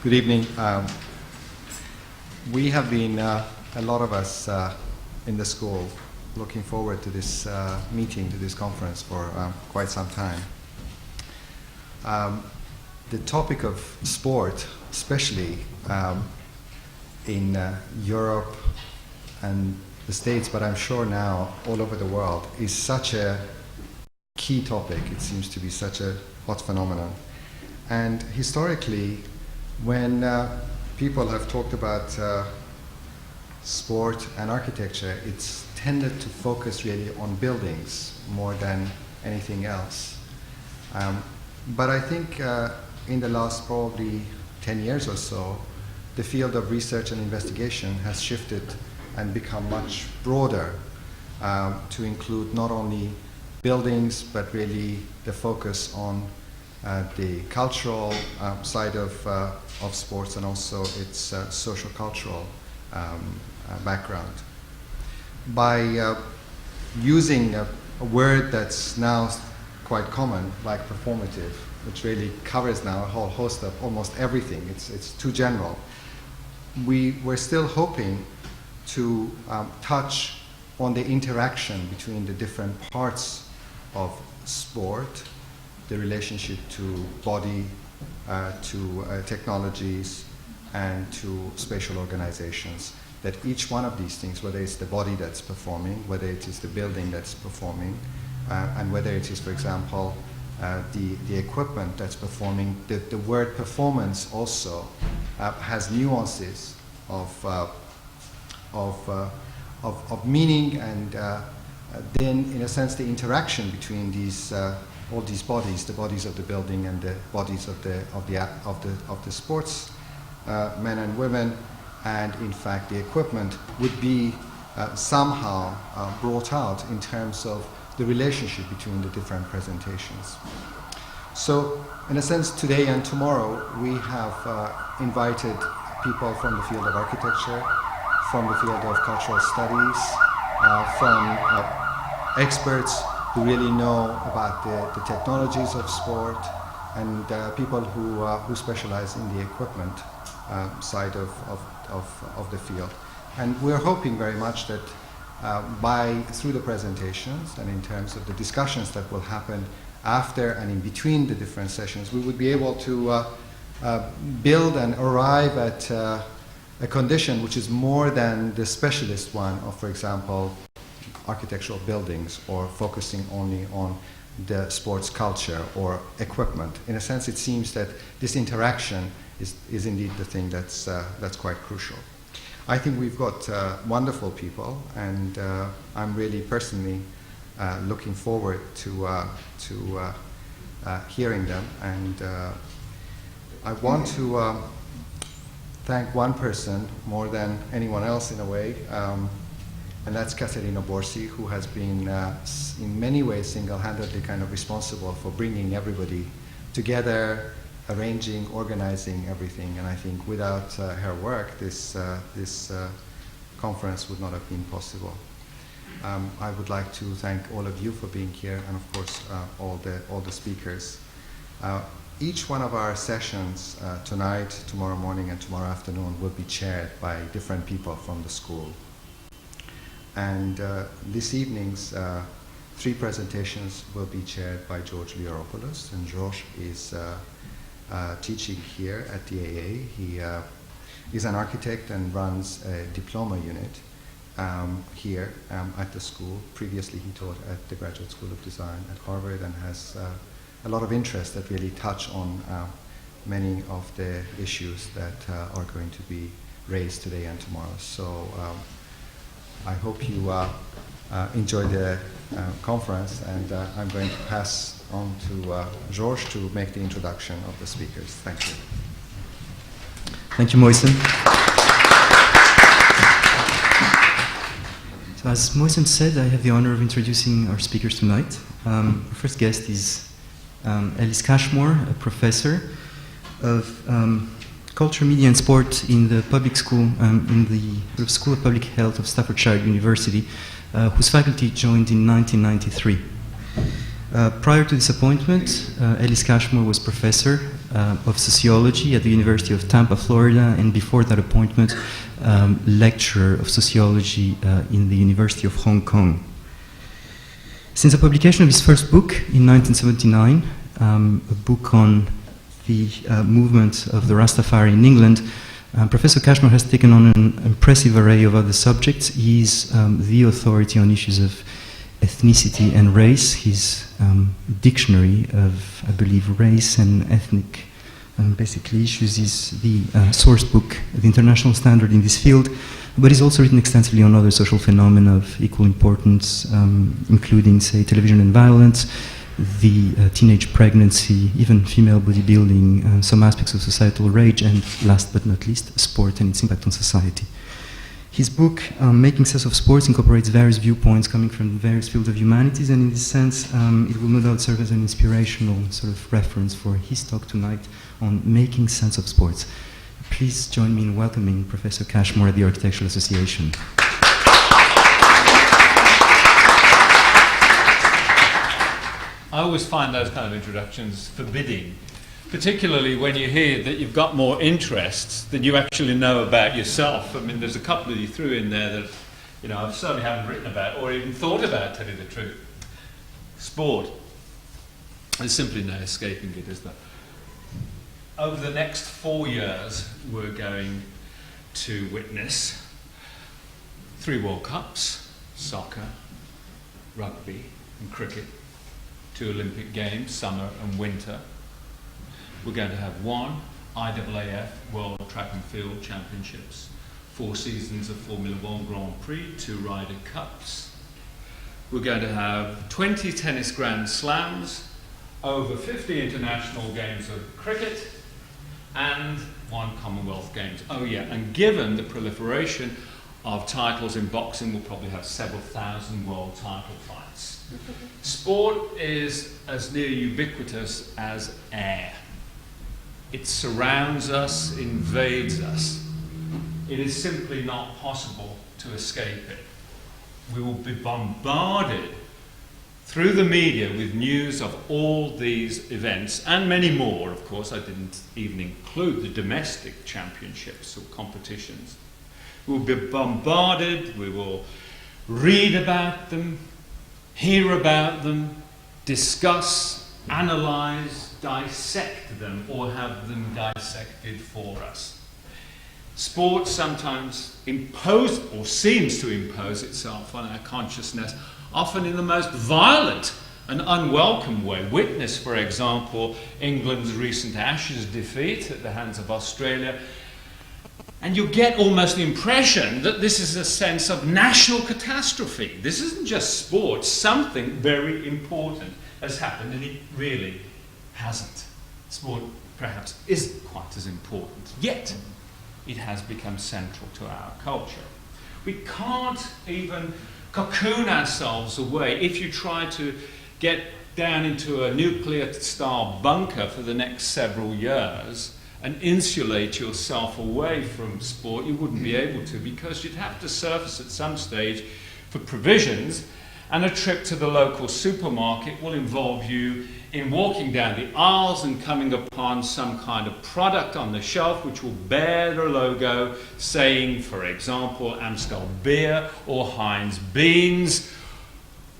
Good evening. We have been, a lot of us in the school, looking forward to this meeting, to this conference for quite some time. The topic of sport, especially in Europe and the States, but I'm sure now all over the world, is such a key topic. It seems to be such a hot phenomenon. And historically, when people have talked about sport and architecture, it's tended to focus really on buildings more than anything else. But I think in the last probably 10 years or so, the field of research and investigation has shifted and become much broader to include not only buildings, but really the focus on the cultural side of sports and also its social cultural background. By using a word that's now quite common, like performative, which really covers now a whole host of almost everything, it's too general. We're still hoping to touch on the interaction between the different parts of sport, the relationship to body, to technologies, and to spatial organizations. That each one of these things, whether it's the body that's performing, whether it is the building that's performing, and whether it is, for example, the equipment that's performing, the word performance also has nuances of meaning, and then, in a sense, the interaction between these all these bodies, the bodies of the building and the bodies of the sports men and women, and in fact the equipment would be somehow brought out in terms of the relationship between the different presentations. So, in a sense, today and tomorrow we have invited people from the field of architecture, from the field of cultural studies, from experts who really know about the technologies of sport, and people who specialize in the equipment side of the field. And we're hoping very much that through the presentations and in terms of the discussions that will happen after and in between the different sessions, we would be able to build and arrive at a condition which is more than the specialist one of, for example, architectural buildings, or focusing only on the sports culture or equipment. In a sense, it seems that this interaction is indeed the thing that's quite crucial. I think we've got wonderful people, and I'm really personally looking forward to hearing them. And I want to thank one person more than anyone else in a way, and that's Caterina Borsi, who has been in many ways single-handedly kind of responsible for bringing everybody together, arranging, organizing everything. And I think without her work, this conference would not have been possible. I would like to thank all of you for being here, and of course all the speakers. Each one of our sessions tonight, tomorrow morning, and tomorrow afternoon will be chaired by different people from the school. And this evening's 3 presentations will be chaired by George Leoropoulos, and George is teaching here at the AA. He is an architect and runs a diploma unit here at the school. Previously he taught at the Graduate School of Design at Harvard, and has a lot of interests that really touch on many of the issues that are going to be raised today and tomorrow. So I hope you enjoy the conference, and I'm going to pass on to George to make the introduction of the speakers. Thank you. Thank you, Moisen. So as Moisen said, I have the honor of introducing our speakers tonight. Our first guest is Ellis Cashmore, a professor of Culture, Media and Sport in the public school, in the School of Public Health of Staffordshire University, whose faculty joined in 1993. Prior to this appointment, Ellis Cashmore was professor of sociology at the University of Tampa, Florida, and before that appointment, lecturer of sociology in the University of Hong Kong. Since the publication of his first book in 1979, a book on the movement of the Rastafari in England, Professor Cashmore has taken on an impressive array of other subjects. He's the authority on issues of ethnicity and race. His dictionary of, I believe, race and ethnic basically issues is the source book, the international standard in this field, but he's also written extensively on other social phenomena of equal importance, including, say, television and violence, the teenage pregnancy, even female bodybuilding, some aspects of societal rage, and last but not least, sport and its impact on society. His book, Making Sense of Sports, incorporates various viewpoints coming from various fields of humanities, and in this sense, it will no doubt serve as an inspirational sort of reference for his talk tonight on making sense of sports. Please join me in welcoming Professor Cashmore at the Architectural Association. I always find those kind of introductions forbidding, particularly when you hear that you've got more interests than you actually know about yourself. I mean, there's a couple that you threw in there that, you know, I certainly haven't written about or even thought about, to tell you the truth. Sport. There's simply no escaping it, is there? Over the next 4 years, we're going to witness 3 World Cups, soccer, rugby and cricket, 2 Olympic Games, summer and winter. We're going to have 1 IAAF World Track and Field Championships, 4 seasons of Formula 1 Grand Prix, 2 Ryder Cups. We're going to have 20 tennis Grand Slams, over 50 international games of cricket, and 1 Commonwealth Games. Oh yeah, and given the proliferation of titles in boxing, we'll probably have several thousand world title fights. Sport is as near ubiquitous as air. It surrounds us, invades us. It is simply not possible to escape it. We will be bombarded through the media with news of all these events, and many more, of course. I didn't even include the domestic championships or competitions. We will be bombarded, we will read about them, hear about them, discuss, analyze, dissect them, or have them dissected for us. Sport sometimes imposes, or seems to impose itself on our consciousness, often in the most violent and unwelcome way. Witness, for example, England's recent Ashes defeat at the hands of Australia, and you get almost the impression that this is a sense of national catastrophe. This isn't just sport, something very important has happened, and it really hasn't. Sport perhaps isn't quite as important, yet it has become central to our culture. We can't even cocoon ourselves away. If you try to get down into a nuclear-style bunker for the next several years and insulate yourself away from sport, you wouldn't be able to, because you'd have to surface at some stage for provisions, and a trip to the local supermarket will involve you in walking down the aisles and coming upon some kind of product on the shelf which will bear the logo saying, for example, Amstel beer or Heinz beans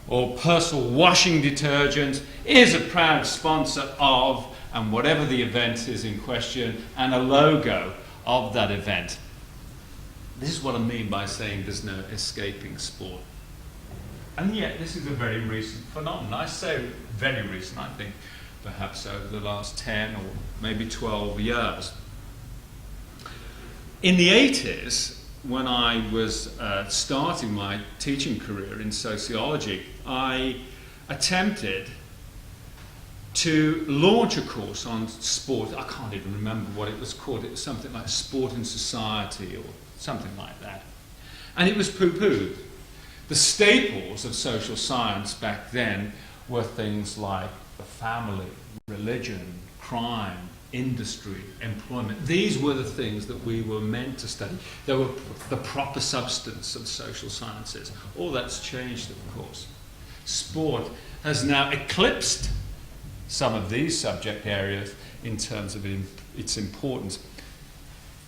or Persil washing detergent is a proud sponsor of, and whatever the event is in question, and a logo of that event. This is what I mean by saying there's no escaping sport. And yet this is a very recent phenomenon. I say very recent, I think perhaps over the last 10 or maybe 12 years. In the 80s, when I was starting my teaching career in sociology, I attempted to launch a course on sport. I can't even remember what it was called. It was something like Sport in Society or something like that. And it was poo-pooed. The staples of social science back then were things like the family, religion, crime, industry, employment. These were the things that we were meant to study. They were the proper substance of social sciences. All that's changed, of course. Sport has now eclipsed some of these subject areas in terms of its importance.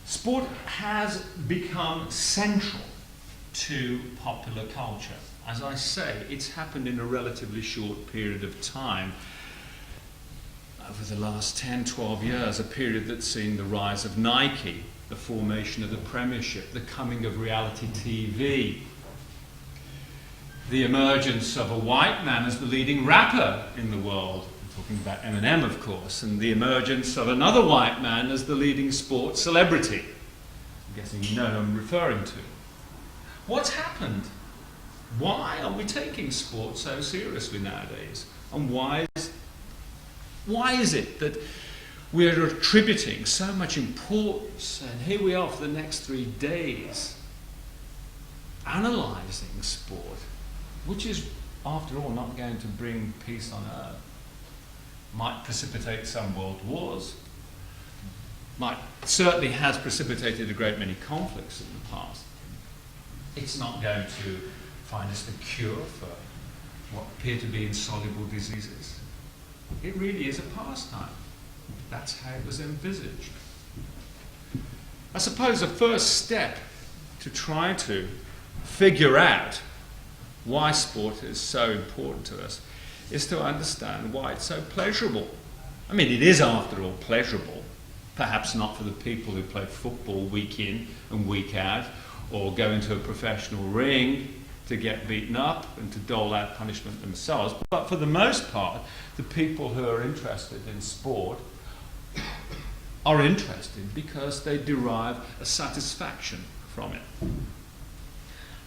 Sport has become central to popular culture. As I say, it's happened in a relatively short period of time. Over the last 10, 12 years, a period that's seen the rise of Nike, the formation of the Premiership, the coming of reality TV, the emergence of a white man as the leading rapper in the world. I'm talking about Eminem, of course, and the emergence of another white man as the leading sports celebrity. I'm guessing you know who I'm referring to. What's happened? Why are we taking sport so seriously nowadays? And why is it that we're attributing so much importance, and here we are for the next 3 days, analysing sport, which is, after all, not going to bring peace on earth, might precipitate some world wars, certainly has precipitated a great many conflicts in the past. It's not going to find us the cure for what appear to be insoluble diseases. It really is a pastime. That's how it was envisaged. I suppose the first step to try to figure out why sport is so important to us is to understand why it's so pleasurable. I mean, it is, after all, pleasurable. Perhaps not for the people who play football week in and week out, or go into a professional ring to get beaten up and to dole out punishment themselves. But for the most part, the people who are interested in sport are interested because they derive a satisfaction from it.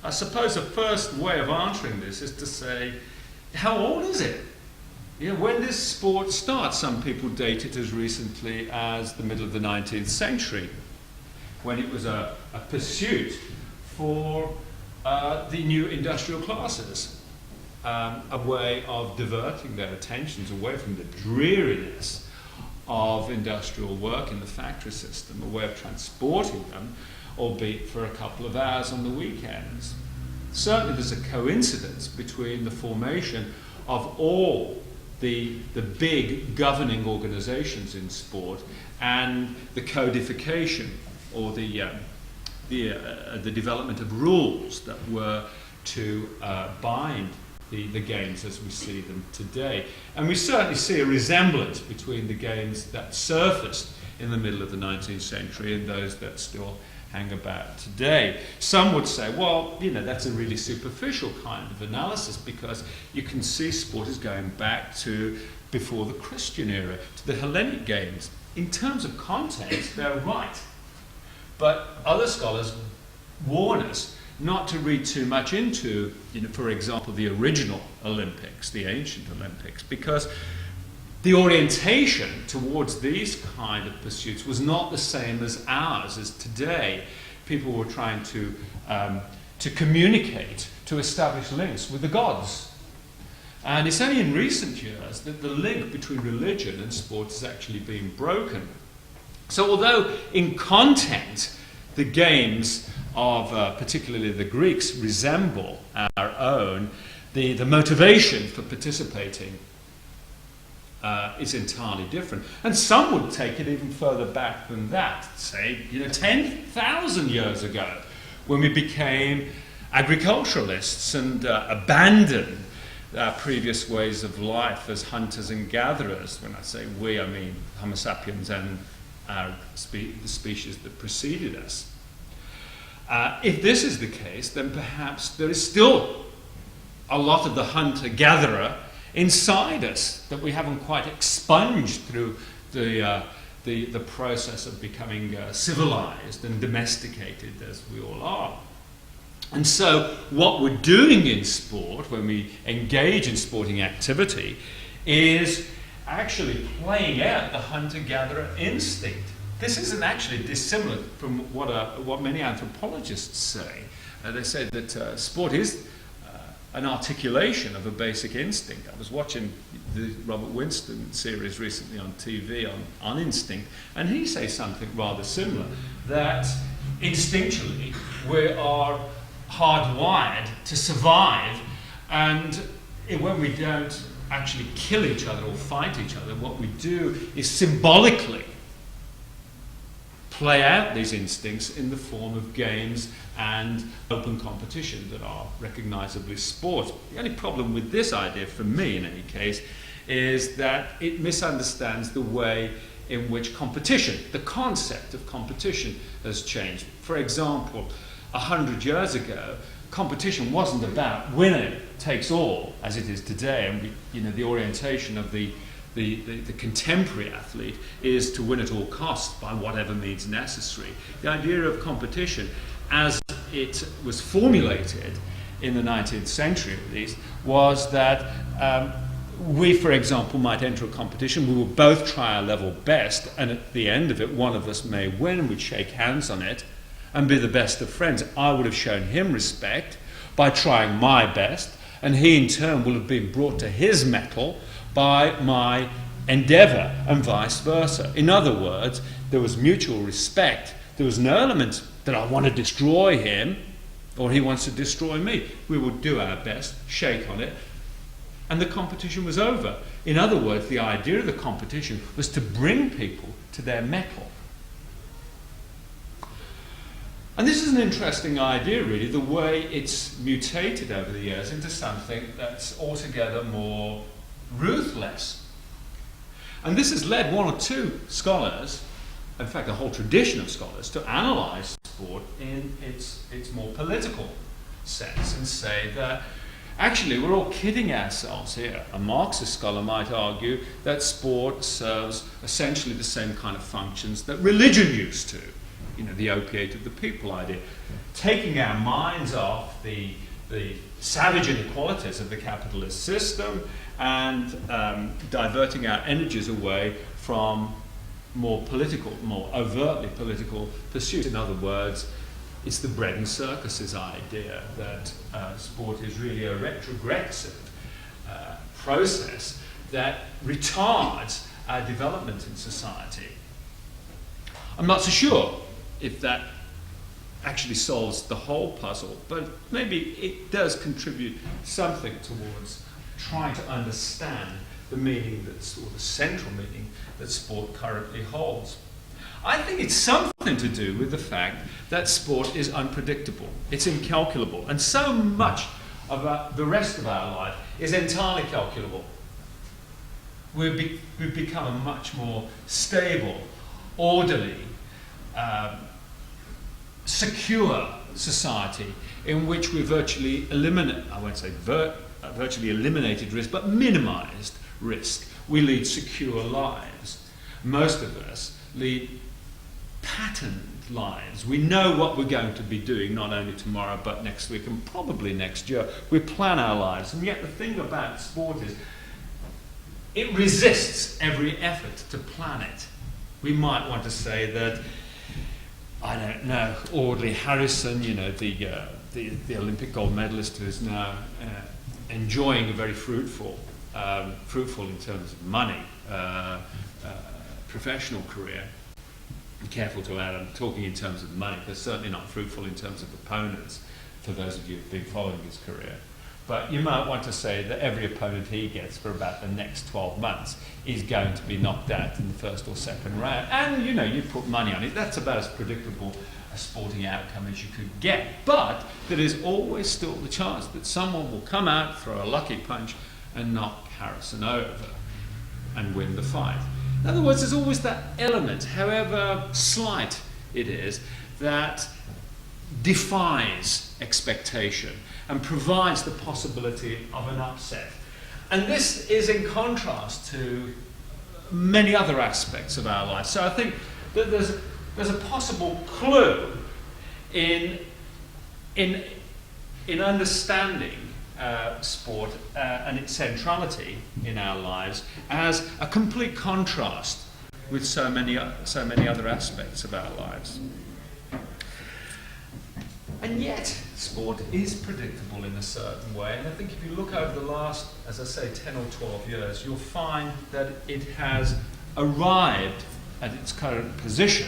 I suppose the first way of answering this is to say, how old is it? When this sport starts, some people date it as recently as the middle of the 19th century, when it was a pursuit for the new industrial classes, a way of diverting their attentions away from the dreariness of industrial work in the factory system, a way of transporting them, albeit for a couple of hours on the weekends. Certainly there's a coincidence between the formation of all the big governing organizations in sport and the codification or the development of rules that were to bind the games as we see them today. And we certainly see a resemblance between the games that surfaced in the middle of the 19th century and those that still hang about today. Some would say, well, that's a really superficial kind of analysis, because you can see sport is going back to before the Christian era, to the Hellenic games. In terms of content, they're right. But other scholars warn us not to read too much into, for example, the original Olympics, the ancient Olympics, because the orientation towards these kind of pursuits was not the same as ours as today. People were trying to communicate, to establish links with the gods. And it's only in recent years that the link between religion and sport has actually been broken. So although in content the games of particularly the Greeks resemble our own, the motivation for participating is entirely different. And some would take it even further back than that, say 10,000 years ago, when we became agriculturalists and abandoned our previous ways of life as hunters and gatherers. When I say we, I mean Homo sapiens and the species that preceded us. If this is the case, then perhaps there is still a lot of the hunter-gatherer inside us that we haven't quite expunged through the process of becoming civilized and domesticated as we all are. And so what we're doing in sport, when we engage in sporting activity, is actually playing out the hunter-gatherer instinct. This isn't actually dissimilar from what many anthropologists say. They say that sport is an articulation of a basic instinct. I was watching the Robert Winston series recently on TV on instinct, and he says something rather similar, that instinctually we are hardwired to survive, and when we don't actually kill each other or fight each other. What we do is symbolically play out these instincts in the form of games and open competition that are recognizably sport. The only problem with this idea, for me in any case, is that it misunderstands the way in which competition, the concept of competition, has changed. For example, 100 years ago, competition wasn't about winner takes all, as it is today, and the orientation of the contemporary athlete is to win at all costs by whatever means necessary. The idea of competition, as it was formulated in the 19th century at least, was that we, for example, might enter a competition, we will both try our level best, and at the end of it, one of us may win, we'd shake hands on it, and be the best of friends. I would have shown him respect by trying my best, and he in turn will have been brought to his mettle by my endeavour, and vice versa. In other words, there was mutual respect. There was no element that I want to destroy him, or he wants to destroy me. We would do our best, shake on it, and the competition was over. In other words, the idea of the competition was to bring people to their mettle. And this is an interesting idea, really, the way it's mutated over the years into something that's altogether more ruthless. And this has led one or two scholars, in fact a whole tradition of scholars, to analyse sport in its more political sense and say that actually we're all kidding ourselves here. A Marxist scholar might argue that sport serves essentially the same kind of functions that religion used to. The opiate of the people idea. Taking our minds off the savage inequalities of the capitalist system and diverting our energies away from more political, more overtly political pursuits. In other words, it's the bread and circuses idea that sport is really a retrogressive process that retards our development in society. I'm not so sure if that actually solves the whole puzzle, but maybe it does contribute something towards trying to understand the meaning or the central meaning that sport currently holds. I think it's something to do with the fact that sport is unpredictable, it's incalculable, and so much of the rest of our life is entirely calculable. We've become a much more stable, orderly, secure society in which we virtually virtually eliminated risk, but minimized risk. We lead secure lives. Most of us lead patterned lives. We know what we're going to be doing, not only tomorrow, but next week and probably next year. We plan our lives. And yet the thing about sport is it resists every effort to plan it. We might want to say that, I don't know, Audley Harrison, the Olympic gold medalist who is now enjoying a very fruitful in terms of money, professional career. I'm careful to add, I'm talking in terms of money, but certainly not fruitful in terms of opponents, for those of you who've been following his career. But you might want to say that every opponent he gets for about the next 12 months is going to be knocked out in the first or second round. And, you put money on it. That's about as predictable a sporting outcome as you could get. But there is always still the chance that someone will come out, throw a lucky punch, and knock Harrison over and win the fight. In other words, there's always that element, however slight it is, that defies expectation and provides the possibility of an upset. And this is in contrast to many other aspects of our life. So I think that there's a possible clue in understanding sport and its centrality in our lives as a complete contrast with so many other aspects of our lives. And yet, sport is predictable in a certain way, and I think if you look over the last, as I say, 10 or 12 years, you'll find that it has arrived at its current position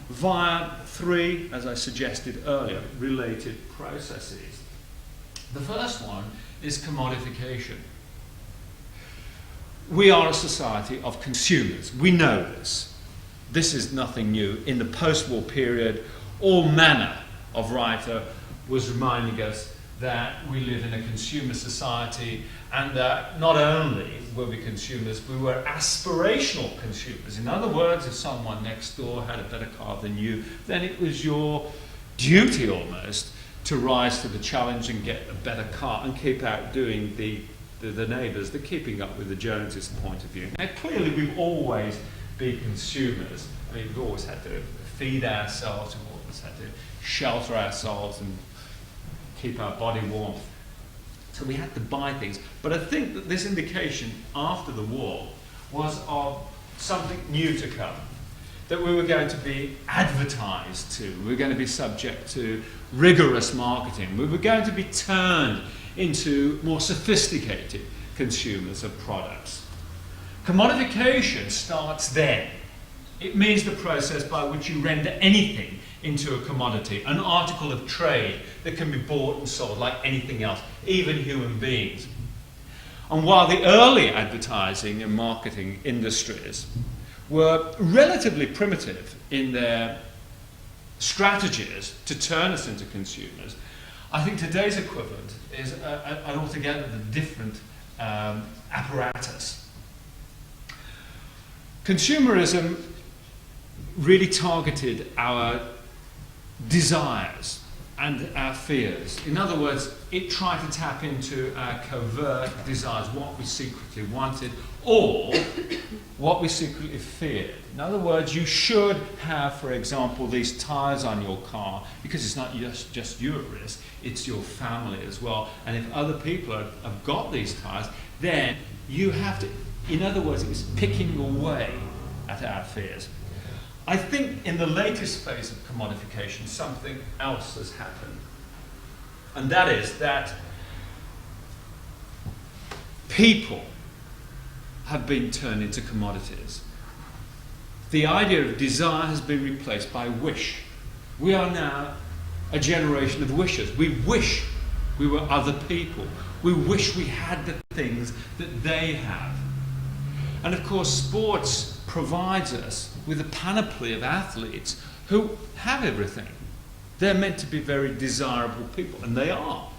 via three, as I suggested earlier, related processes. The first one is commodification. we are a society of consumers. We know this. This is nothing new. In the post-war period, all manner of writer was reminding us that we live in a consumer society, and that not only were we consumers, we were aspirational consumers. In other words, if someone next door had a better car than you, then it was your duty almost to rise to the challenge and get a better car and keep outdoing the neighbours, the keeping up with the Joneses point of view. Now clearly we've always been consumers. I mean, we've always had to feed ourselves, we've always had to shelter ourselves and keep our body warm. So we had to buy things. But I think that this indication after the war was of something new to come, that we were going to be advertised to, we were going to be subject to rigorous marketing, we were going to be turned into more sophisticated consumers of products. Commodification starts then. It means the process by which you render anything into a commodity, an article of trade that can be bought and sold like anything else, even human beings. And while the early advertising and marketing industries were relatively primitive in their strategies to turn us into consumers, I think today's equivalent is an altogether different apparatus. Consumerism really targeted our desires and our fears. In other words, it tried to tap into our covert desires, what we secretly wanted, or what we secretly feared. In other words, you should have, for example, these tyres on your car, because it's not just you at risk, it's your family as well. And if other people have got these tyres, then you have to, in other words, it was picking away at our fears. I think in the latest phase of commodification, something else has happened. And that is that people have been turned into commodities. The idea of desire has been replaced by wish. We are now a generation of wishers. We wish we were other people. We wish we had the things that they have. And of course, sports provides us with a panoply of athletes who have everything. They're meant to be very desirable people, and they are.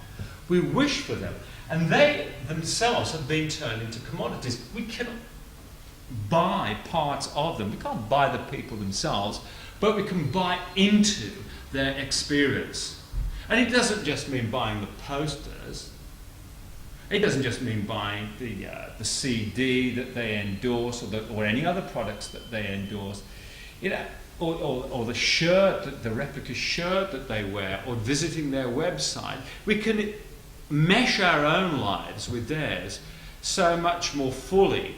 We wish for them. And they themselves have been turned into commodities. We cannot buy parts of them. We can't buy the people themselves, but we can buy into their experience. And it doesn't just mean buying the posters. It doesn't just mean buying the CD that they endorse, or any other products that they endorse, or the shirt, the replica shirt that they wear, or visiting their website. We can mesh our own lives with theirs so much more fully,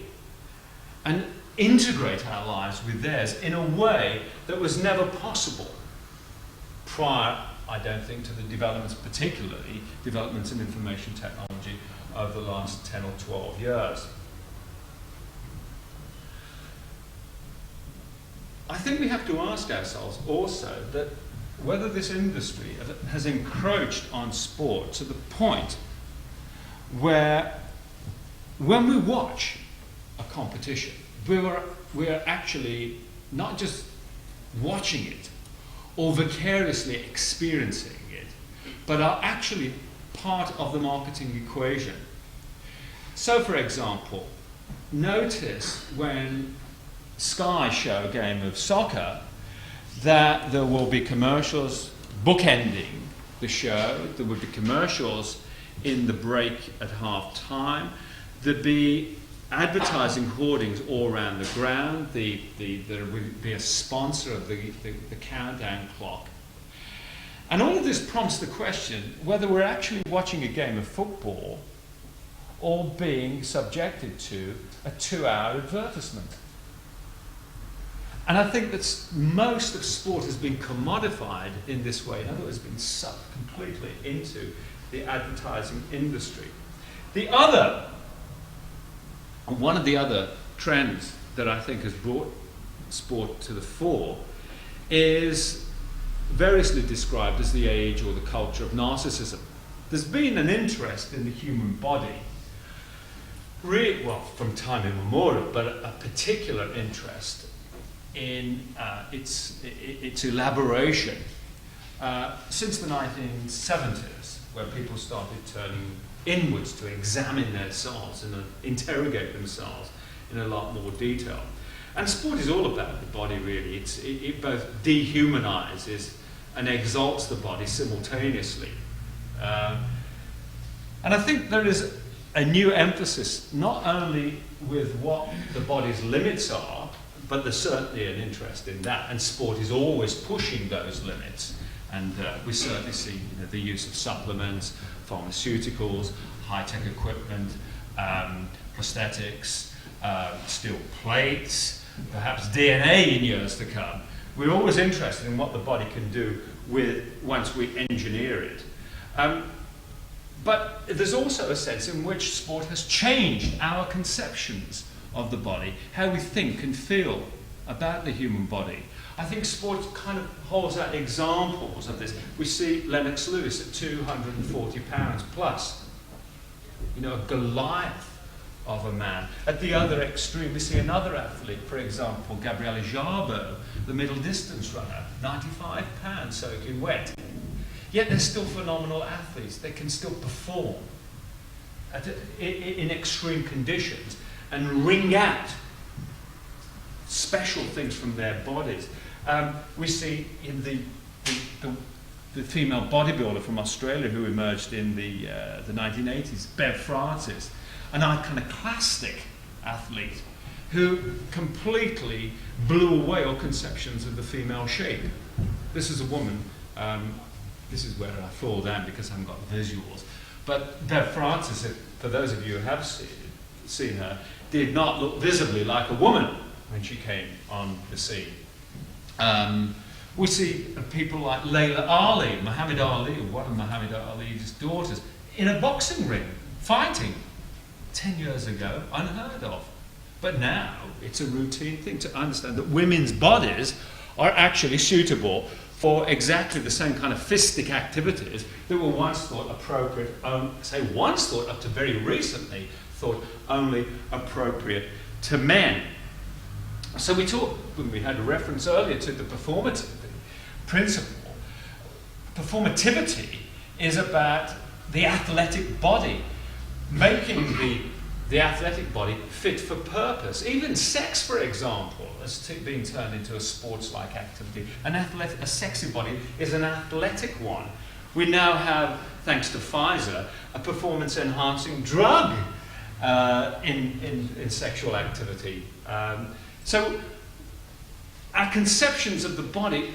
and integrate our lives with theirs in a way that was never possible prior, I don't think, to the developments, particularly developments in information technology over the last 10 or 12 years. I think we have to ask ourselves also that whether this industry has encroached on sport to the point where when we watch a competition, we're actually not just watching it or vicariously experiencing it, but are actually part of the marketing equation. So, for example, notice when Sky show a game of soccer that there will be commercials bookending the show, there will be commercials in the break at half time, there'd be advertising hoardings all around the ground, there would be a sponsor of the countdown clock. And all of this prompts the question whether we're actually watching a game of football or being subjected to a 2-hour advertisement. And I think that most of sport has been commodified in this way. In other words, been sucked completely into the advertising industry. One of the other trends that I think has brought sport to the fore is variously described as the age or the culture of narcissism. There's been an interest in the human body well, from time immemorial, but a particular interest in its elaboration since the 1970s, where people started turning inwards to examine themselves and interrogate themselves in a lot more detail. And sport is all about the body, really. It both dehumanizes and exalts the body simultaneously. And I think there is a new emphasis, not only with what the body's limits are, but there's certainly an interest in that, and sport is always pushing those limits. And we certainly see the use of supplements, pharmaceuticals, high-tech equipment, prosthetics, steel plates, perhaps DNA in years to come. We're always interested in what the body can do once we engineer it. But there's also a sense in which sport has changed our conceptions of the body, how we think and feel about the human body. I think sport kind of holds out examples of this. We see Lennox Lewis at 240 pounds plus, a Goliath of a man. At the other extreme, we see another athlete, for example, Gabriele Jarbo, the middle distance runner, 95 pounds soaking wet. Yet they're still phenomenal athletes. They can still perform in extreme conditions and wring out special things from their bodies. We see in the female bodybuilder from Australia who emerged in the 1980s, Bev Francis, an iconoclastic athlete who completely blew away all conceptions of the female shape. This is a woman, this is where I fall down because I haven't got visuals, but Bev Francis, for those of you who have seen her, did not look visibly like a woman when she came on the scene. We see people like Layla Ali, Muhammad Ali, one of Muhammad Ali's daughters, in a boxing ring, fighting. 10 years ago, unheard of. But now, it's a routine thing to understand that women's bodies are actually suitable for exactly the same kind of fistic activities that were once thought appropriate, once thought up to very recently, thought only appropriate to men. So we had a reference earlier to the performative principle. Performativity is about the athletic body, making the athletic body fit for purpose. Even sex, for example, is being turned into a sports-like activity. A sexy body is an athletic one. We now have, thanks to Pfizer, a performance-enhancing drug in sexual activity. So our conceptions of the body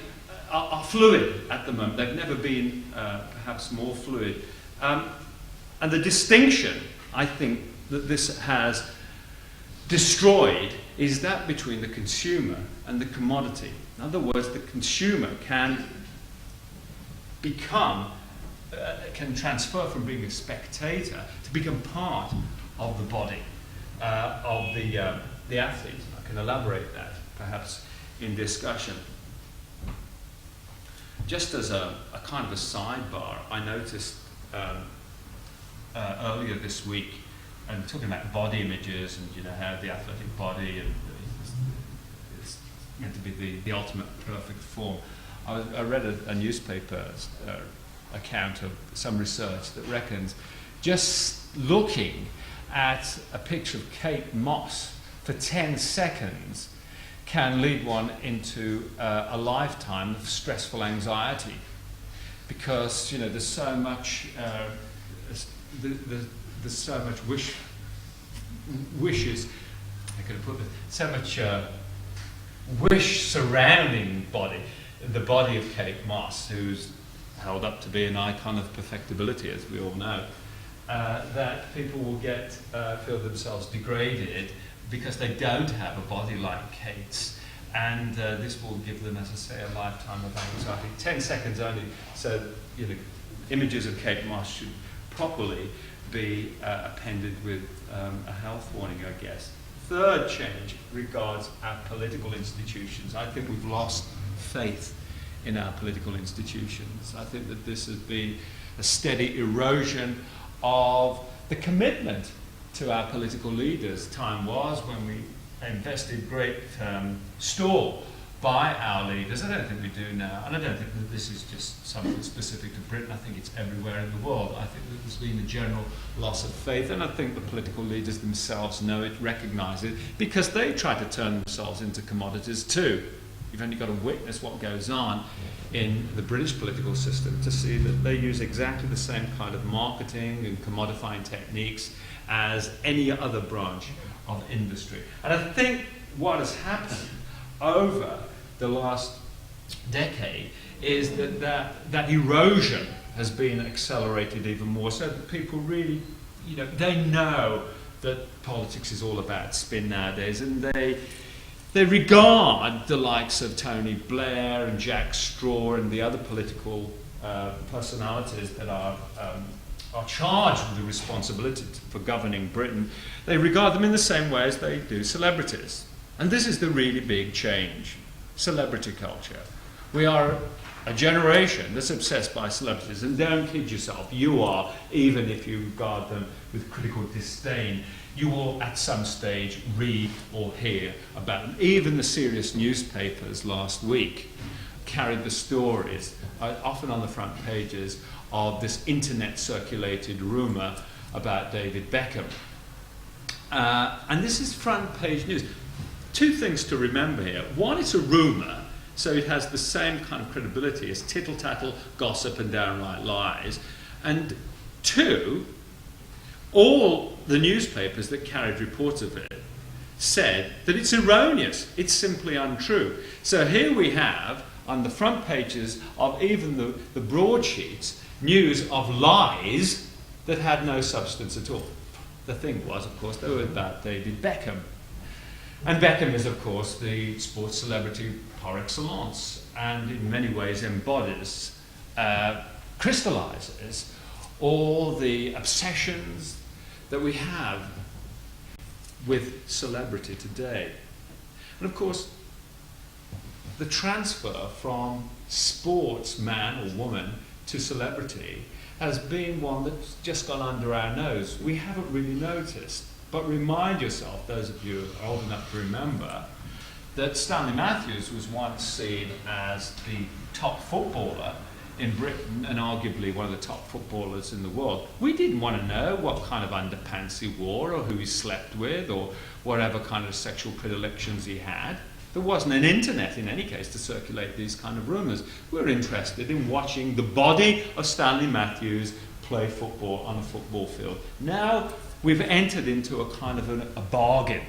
are fluid at the moment. They've never been perhaps more fluid. And the distinction, I think, that this has destroyed is that between the consumer and the commodity. In other words, the consumer can transfer from being a spectator to become part of the body of the athlete. I can elaborate that perhaps in discussion. Just as a kind of a sidebar, I noticed earlier this week, and talking about body images and how the athletic body is meant to be the ultimate perfect form. I read a newspaper account of some research that reckons just looking at a picture of Kate Moss for 10 seconds can lead one into a lifetime of stressful anxiety, because there's so much there's so much wishes. I could have put this, so much wish surrounding the body of Kate Moss, who's held up to be an icon of perfectibility, as we all know. That people will feel themselves degraded because they don't have a body like Kate's, and this will give them, as I say, a lifetime of anxiety. 10 seconds only, so images of Kate Moss should properly be appended with a health warning, I guess. Third change regards our political institutions. I think we've lost faith in our political institutions. I think that this has been a steady erosion of the commitment to our political leaders. Time was when we invested great store by our leaders. I don't think we do now, and I don't think that this is just something specific to Britain. I think it's everywhere in the world. I think that there's been a general loss of faith, and I think the political leaders themselves know it, recognise it, because they try to turn themselves into commodities too. You've only got to witness what goes on in the British political system to see that they use exactly the same kind of marketing and commodifying techniques as any other branch of industry. And I think what has happened over the last decade is that erosion has been accelerated even more, so that people really, they know that politics is all about spin nowadays, and they regard the likes of Tony Blair and Jack Straw and the other political personalities that are charged with the responsibility for governing Britain. They regard them in the same way as they do celebrities. And this is the really big change, celebrity culture. We are a generation that's obsessed by celebrities, and don't kid yourself, you are, even if you regard them with critical disdain, you will at some stage read or hear about them. Even the serious newspapers last week carried the stories, often on the front pages, of this internet circulated rumour about David Beckham. And this is front page news. Two things to remember here. One, it's a rumour, so it has the same kind of credibility as tittle-tattle, gossip and downright lies. And two, all the newspapers that carried reports of it said that it's erroneous, it's simply untrue. So here we have, on the front pages of even the broadsheets, news of lies that had no substance at all. The thing was, of course, they were about David Beckham. And Beckham is, of course, the sports celebrity par excellence, and in many ways embodies, crystallises all the obsessions that we have with celebrity today. And of course, the transfer from sportsman or woman to celebrity has been one that's just gone under our nose. We haven't really noticed. But remind yourself, those of you who are old enough to remember, that Stanley Matthews was once seen as the top footballer in Britain and arguably one of the top footballers in the world. We didn't want to know what kind of underpants he wore or who he slept with or whatever kind of sexual predilections he had. There wasn't an internet in any case to circulate these kind of rumours. We're interested in watching the body of Stanley Matthews play football on a football field. Now we've entered into a kind of a bargain.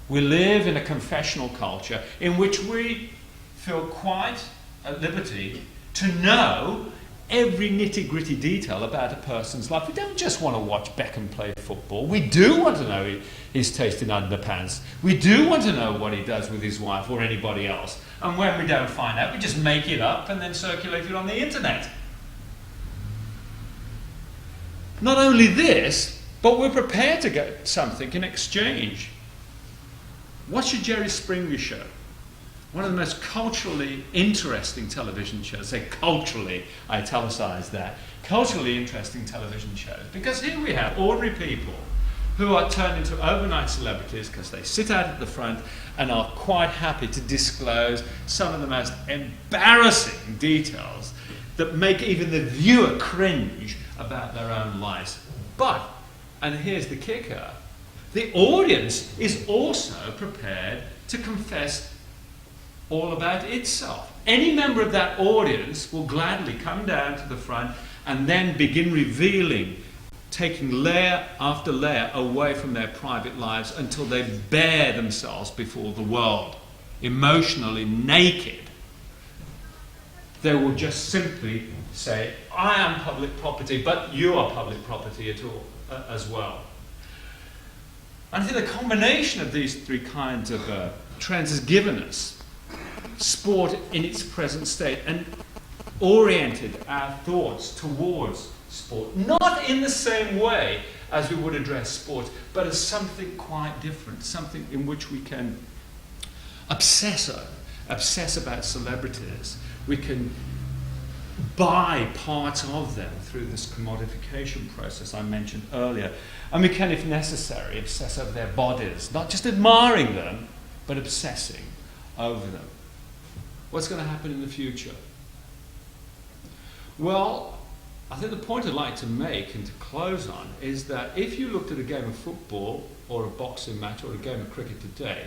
We live in a confessional culture in which we feel quite at liberty to know every nitty-gritty detail about a person's life. We don't just want to watch Beckham play football. We do want to know his taste in underpants. We do want to know what he does with his wife or anybody else. And when we don't find out, we just make it up and then circulate it on the internet. Not only this, but we're prepared to get something in exchange. Watch a Jerry Springer show. One of the most culturally interesting television shows. Say culturally, I italicise that. Culturally interesting television shows. Because here we have ordinary people who are turned into overnight celebrities because they sit out at the front and are quite happy to disclose some of the most embarrassing details that make even the viewer cringe about their own lives. But, and here's the kicker, the audience is also prepared to confess all about itself. Any member of that audience will gladly come down to the front and then begin revealing, taking layer after layer away from their private lives until they bare themselves before the world, emotionally naked. They will just simply say, I am public property, but you are public property as well. And I think the combination of these three kinds of trends has given us sport in its present state and oriented our thoughts towards sport, not in the same way as we would address sport, but as something quite different, something in which we can obsess about celebrities. We can buy parts of them through this commodification process I mentioned earlier. And we can, if necessary, obsess over their bodies, not just admiring them, but obsessing over them. What's going to happen in the future? Well, I think the point I'd like to make and to close on is that if you looked at a game of football or a boxing match or a game of cricket today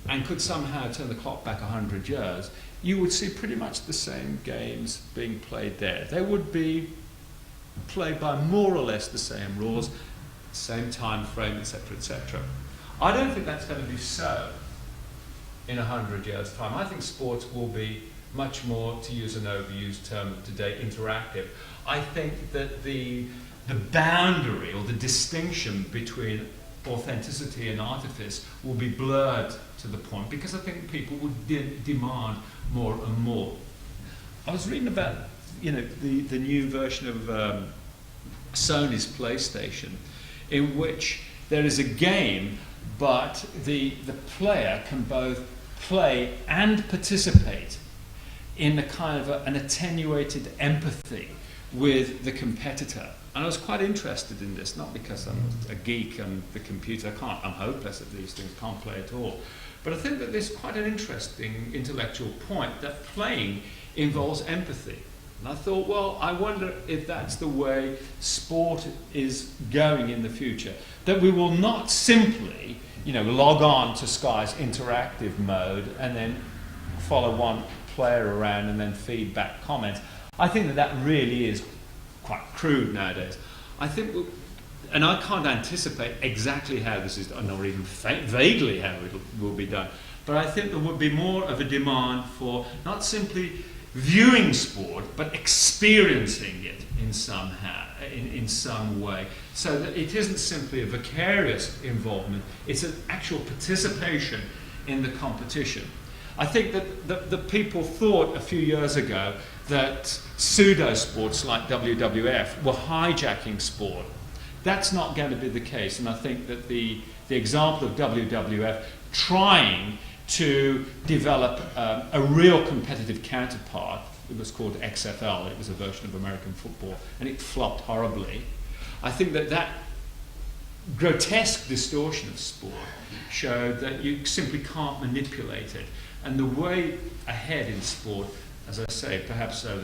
and could somehow turn the clock back 100 years, you would see pretty much the same games being played there. They would be played by more or less the same rules, same time frame, etc., etc. I don't think that's going to be so in 100 years' time. I think sports will be much more, to use an overused term of today, interactive. I think that the boundary or the distinction between authenticity and artifice will be blurred to the point, because I think people would demand more and more. I was reading about, the new version of Sony's PlayStation, in which there is a game, but the player can both play and participate in a kind of an attenuated empathy with the competitor. And I was quite interested in this, not because I'm a geek on the computer, I'm hopeless at these things, can't play at all. But I think that there's quite an interesting intellectual point that playing involves empathy. And I thought, well, I wonder if that's the way sport is going in the future. That we will not simply, log on to Sky's interactive mode and then follow one player around and then feed back comments. I think that really is quite crude nowadays. I think, and I can't anticipate exactly how this is done, or even vaguely how it will be done, but I think there would be more of a demand for not simply viewing sport, but experiencing it in some way, so that it isn't simply a vicarious involvement, it's an actual participation in the competition. I think that the people thought a few years ago that pseudo sports like WWF were hijacking sport. That's not going to be the case, and I think that the example of WWF trying to develop a real competitive counterpart, it was called XFL, it was a version of American football, and it flopped horribly. I think that grotesque distortion of sport showed that you simply can't manipulate it. And the way ahead in sport, as I say, perhaps over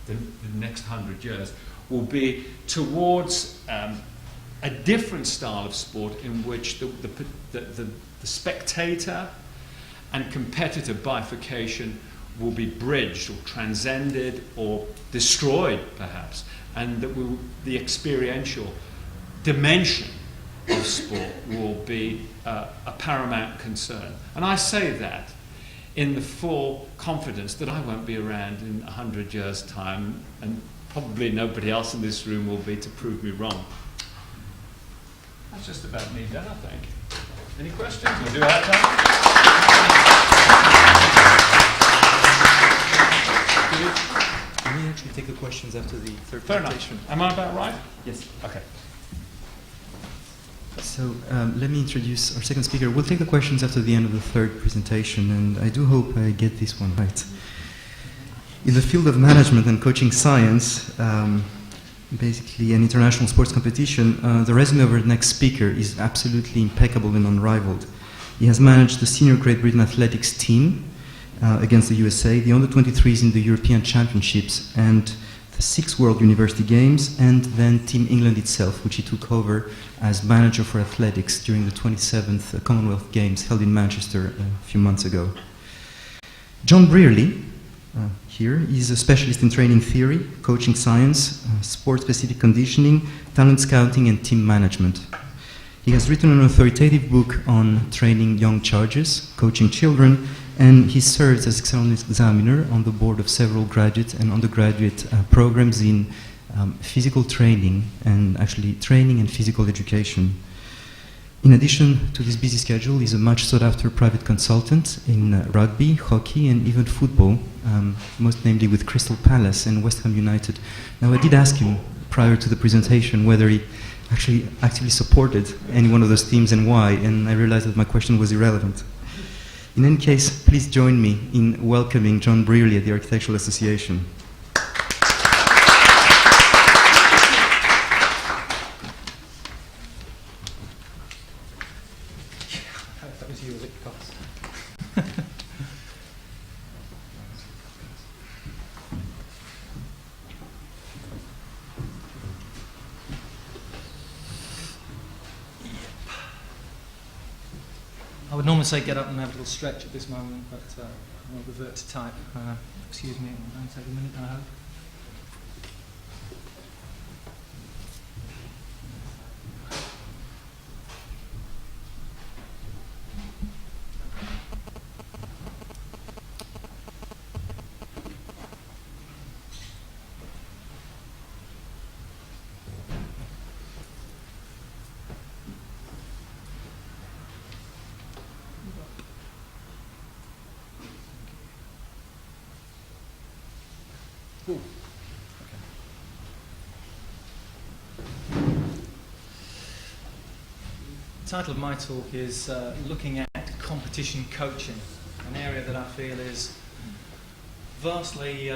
the next 100 years, will be towards a different style of sport in which the spectator and competitor bifurcation will be bridged or transcended or destroyed, perhaps, and that the experiential dimension of sport will be a paramount concern. And I say that in the full confidence that I won't be around in 100 years' time, and probably nobody else in this room will be to prove me wrong. That's just about me done, I think. Any questions? We'll do our time. Can we actually take the questions after the third Fair presentation? enough. Am I about right? Yes. Okay. So let me introduce our second speaker. We'll take the questions after the end of the third presentation, and I do hope I get this one right. In the field of management and coaching science, basically an international sports competition, the resume of our next speaker is absolutely impeccable and unrivaled. He has managed the senior Great Britain athletics team against the USA, the under-23s in the European Championships, and the 6 World University Games, and then Team England itself, which he took over as manager for athletics during the 27th Commonwealth Games held in Manchester a few months ago. John Brierley, here, is a specialist in training theory, coaching science, sport-specific conditioning, talent scouting, and team management. He has written an authoritative book on training young chargers, coaching children, and he serves as external examiner on the board of several graduate and undergraduate programs in physical training, and actually training and physical education. In addition to this busy schedule, he's a much sought-after private consultant in rugby, hockey, and even football, most namely with Crystal Palace and West Ham United. Now, I did ask him prior to the presentation whether he actually actively supported any one of those teams and why, and I realized that my question was irrelevant. In any case, please join me in welcoming John Brierley at the Architectural Association. cops. I would normally say get up and have a little stretch at this moment, but I'll revert to type. Excuse me, it'll only take a minute, I hope. Ooh. The title of my talk is looking at competition coaching, an area that I feel is vastly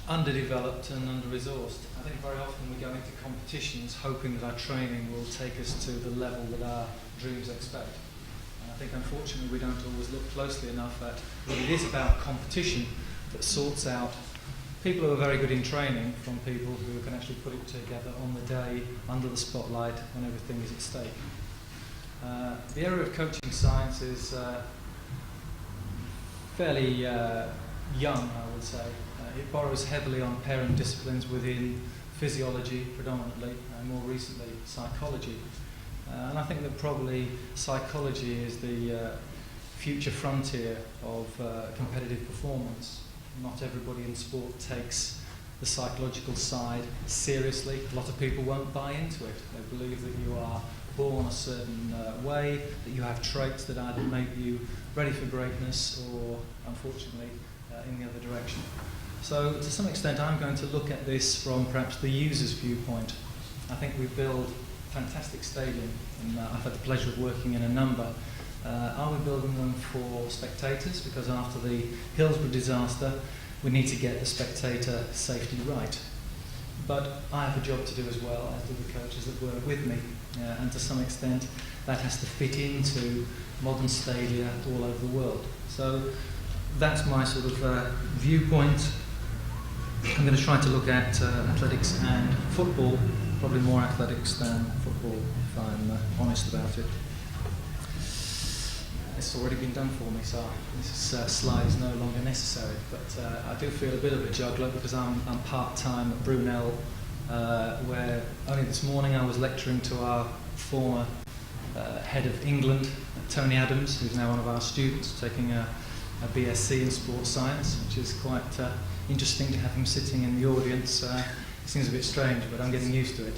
underdeveloped and under-resourced. I think very often we go into competitions hoping that our training will take us to the level that our dreams expect. And I think unfortunately we don't always look closely enough at what it is about competition that sorts out people who are very good in training from people who can actually put it together on the day under the spotlight when everything is at stake. The area of coaching science is fairly young, I would say. It borrows heavily on parent disciplines within physiology predominantly, and more recently psychology. And I think that probably psychology is the future frontier of competitive performance. Not everybody in sport takes the psychological side seriously. A lot of people won't buy into it. They believe that you are born a certain way, that you have traits that either make you ready for greatness or, unfortunately, in the other direction. So, to some extent, I'm going to look at this from perhaps the user's viewpoint. I think we build fantastic stadium, and I've had the pleasure of working in a number. Are we building them for spectators? Because after the Hillsborough disaster, we need to get the spectator safety right. But I have a job to do as well, as do the coaches that work with me. And to some extent, that has to fit into modern stadia all over the world. So that's my sort of viewpoint. I'm going to try to look at athletics and football, probably more athletics than football, if I'm honest about it. It's already been done for me, so this slide is no longer necessary. But I do feel a bit of a juggler because I'm part-time at Brunel, where only this morning I was lecturing to our former head of England, Tony Adams, who's now one of our students, taking a BSc in sports science, which is quite interesting to have him sitting in the audience. It seems a bit strange, but I'm getting used to it.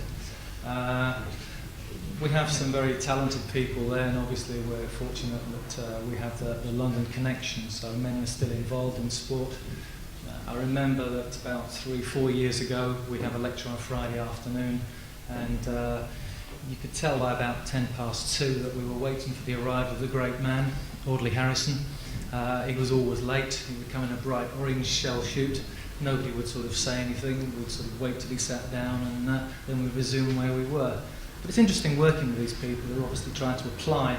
We have some very talented people there, and obviously we're fortunate that we have the London connection, so many are still involved in sport. I remember that about 3-4 years ago we have a lecture on a Friday afternoon, and you could tell by about 2:10 that we were waiting for the arrival of the great man, Audley Harrison. He was always late. He would come in a bright orange shell shoot. Nobody would sort of say anything. We'd sort of wait till he sat down, and then we'd resume where we were. But it's interesting working with these people who obviously try to apply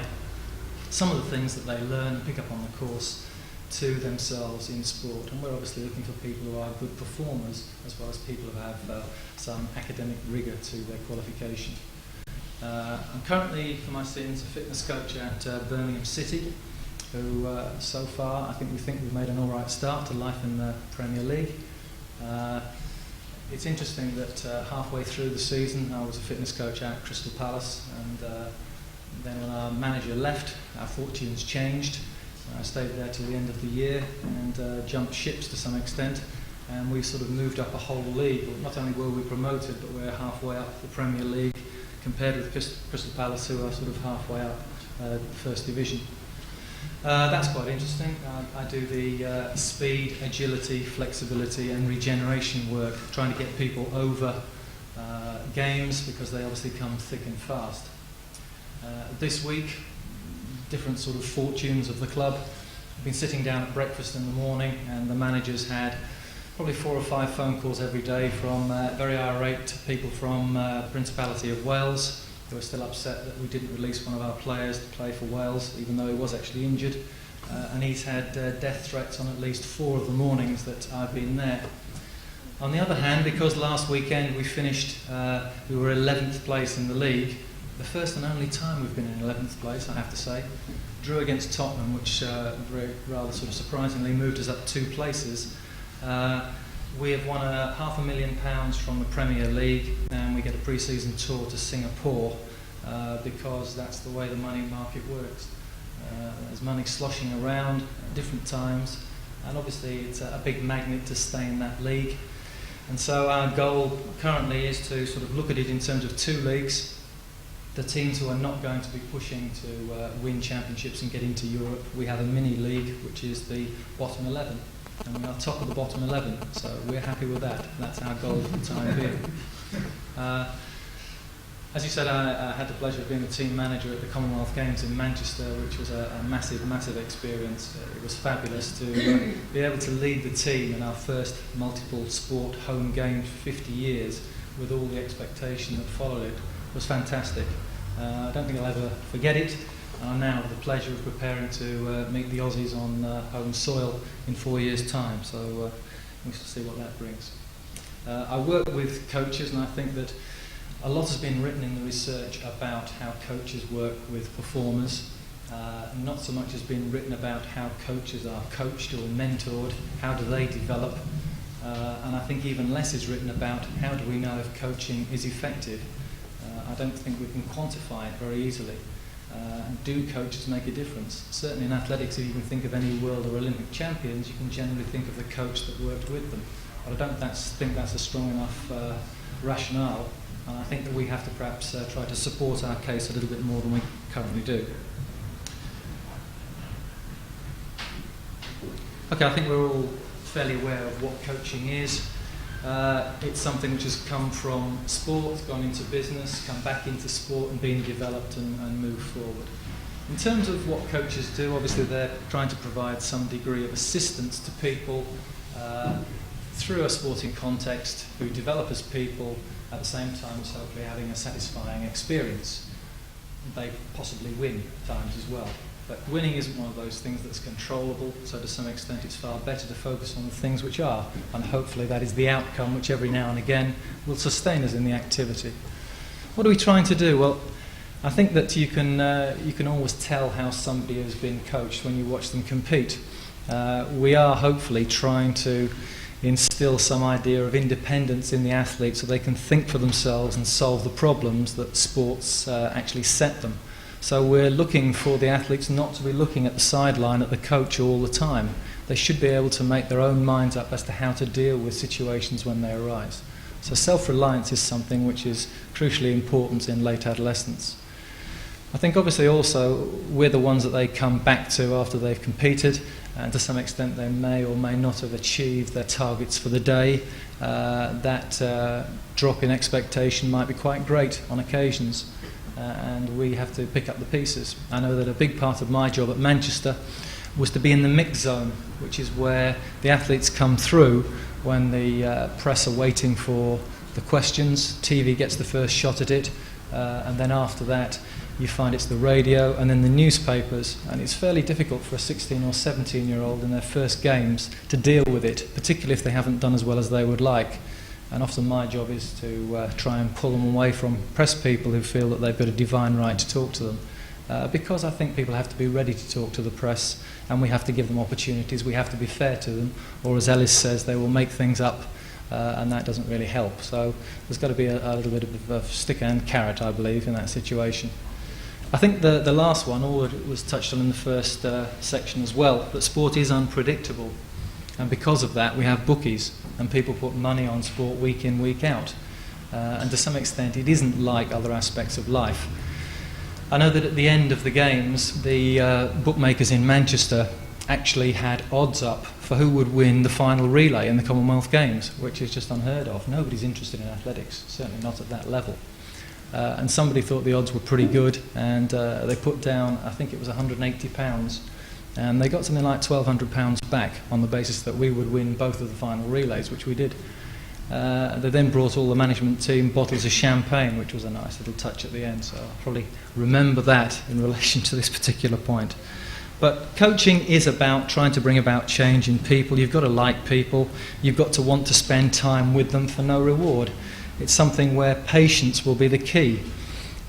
some of the things that they learn and pick up on the course to themselves in sport. And we're obviously looking for people who are good performers as well as people who have some academic rigour to their qualification. I'm currently, for my sins, a fitness coach at Birmingham City, who so far I think we've made an all right start to life in the Premier League. It's interesting that halfway through the season I was a fitness coach at Crystal Palace, and then when our manager left, our fortunes changed. I stayed there till the end of the year and jumped ships to some extent, and we sort of moved up a whole league. Not only were we promoted, but we're halfway up the Premier League compared with Crystal Palace, who are sort of halfway up the First Division. That's quite interesting. I do the speed, agility, flexibility and regeneration work, trying to get people over games because they obviously come thick and fast. This week, different sort of fortunes of the club. I've been sitting down at breakfast in the morning, and the manager's had probably 4 or 5 phone calls every day from very irate people from Principality of Wales, who are still upset that we didn't release one of our players to play for Wales, even though he was actually injured. And he's had death threats on at least 4 of the mornings that I've been there. On the other hand, because last weekend we finished, we were 11th place in the league, the first and only time we've been in 11th place, I have to say. Drew against Tottenham, which rather sort of surprisingly moved us up 2 places. We have won £500,000 from the Premier League, and we get a pre-season tour to Singapore because that's the way the money market works. There's money sloshing around at different times, and obviously it's a big magnet to stay in that league. And so our goal currently is to sort of look at it in terms of 2 leagues. The teams who are not going to be pushing to win championships and get into Europe, we have a mini league, which is the bottom 11. And we are top of the bottom 11, so we're happy with that. That's our goal for the time being. As you said, I had the pleasure of being the team manager at the Commonwealth Games in Manchester, which was a massive, massive experience. It was fabulous to be able to lead the team in our first multiple sport home game for 50 years with all the expectation that followed it. It was fantastic. I don't think I'll ever forget it. And I now have the pleasure of preparing to meet the Aussies on home soil in 4 years' time. So we shall see what that brings. I work with coaches, and I think that a lot has been written in the research about how coaches work with performers. Not so much has been written about how coaches are coached or mentored, how do they develop. And I think even less is written about how do we know if coaching is effective. I don't think we can quantify it very easily. Do coaches make a difference? Certainly in athletics, if you can think of any world or Olympic champions, you can generally think of the coach that worked with them. But I don't think that's a strong enough rationale, and I think that we have to perhaps try to support our case a little bit more than we currently do. Okay, I think we're all fairly aware of what coaching is. It's something which has come from sport, gone into business, come back into sport and been developed and moved forward. In terms of what coaches do, obviously they're trying to provide some degree of assistance to people through a sporting context who develop as people at the same time as hopefully having a satisfying experience. They possibly win at times as well. But winning isn't one of those things that's controllable, so to some extent it's far better to focus on the things which are, and hopefully that is the outcome which every now and again will sustain us in the activity. What are we trying to do? Well, I think that you can always tell how somebody has been coached when you watch them compete. We are hopefully trying to instill some idea of independence in the athletes so they can think for themselves and solve the problems that sports actually set them. So we're looking for the athletes not to be looking at the sideline at the coach all the time. They should be able to make their own minds up as to how to deal with situations when they arise. So self-reliance is something which is crucially important in late adolescence. I think obviously also we're the ones that they come back to after they've competed, and to some extent they may or may not have achieved their targets for the day. That drop in expectation might be quite great on occasions. And we have to pick up the pieces. I know that a big part of my job at Manchester was to be in the mix zone, which is where the athletes come through when the press are waiting for the questions. TV gets the first shot at it, and then after that you find it's the radio and then the newspapers, and it's fairly difficult for a 16 or 17-year-old in their first games to deal with it, particularly if they haven't done as well as they would like. And often my job is to try and pull them away from press people who feel that they've got a divine right to talk to them. Because I think people have to be ready to talk to the press, and we have to give them opportunities, we have to be fair to them, or as Ellis says, they will make things up, and that doesn't really help. So there's got to be a little bit of a stick and carrot, I believe, in that situation. I think the last one, all that was touched on in the first section as well, that sport is unpredictable. And because of that, we have bookies, and people put money on sport week in, week out. And to some extent, it isn't like other aspects of life. I know that at the end of the games, the bookmakers in Manchester actually had odds up for who would win the final relay in the Commonwealth Games, which is just unheard of. Nobody's interested in athletics, certainly not at that level. And somebody thought the odds were pretty good, and they put down, I think it was £180, and they got something like £1,200 back on the basis that we would win both of the final relays, which we did. They then brought all the management team bottles of champagne, which was a nice little touch at the end, so I'll probably remember that in relation to this particular point. But coaching is about trying to bring about change in people. You've got to like people. You've got to want to spend time with them for no reward. It's something where patience will be the key.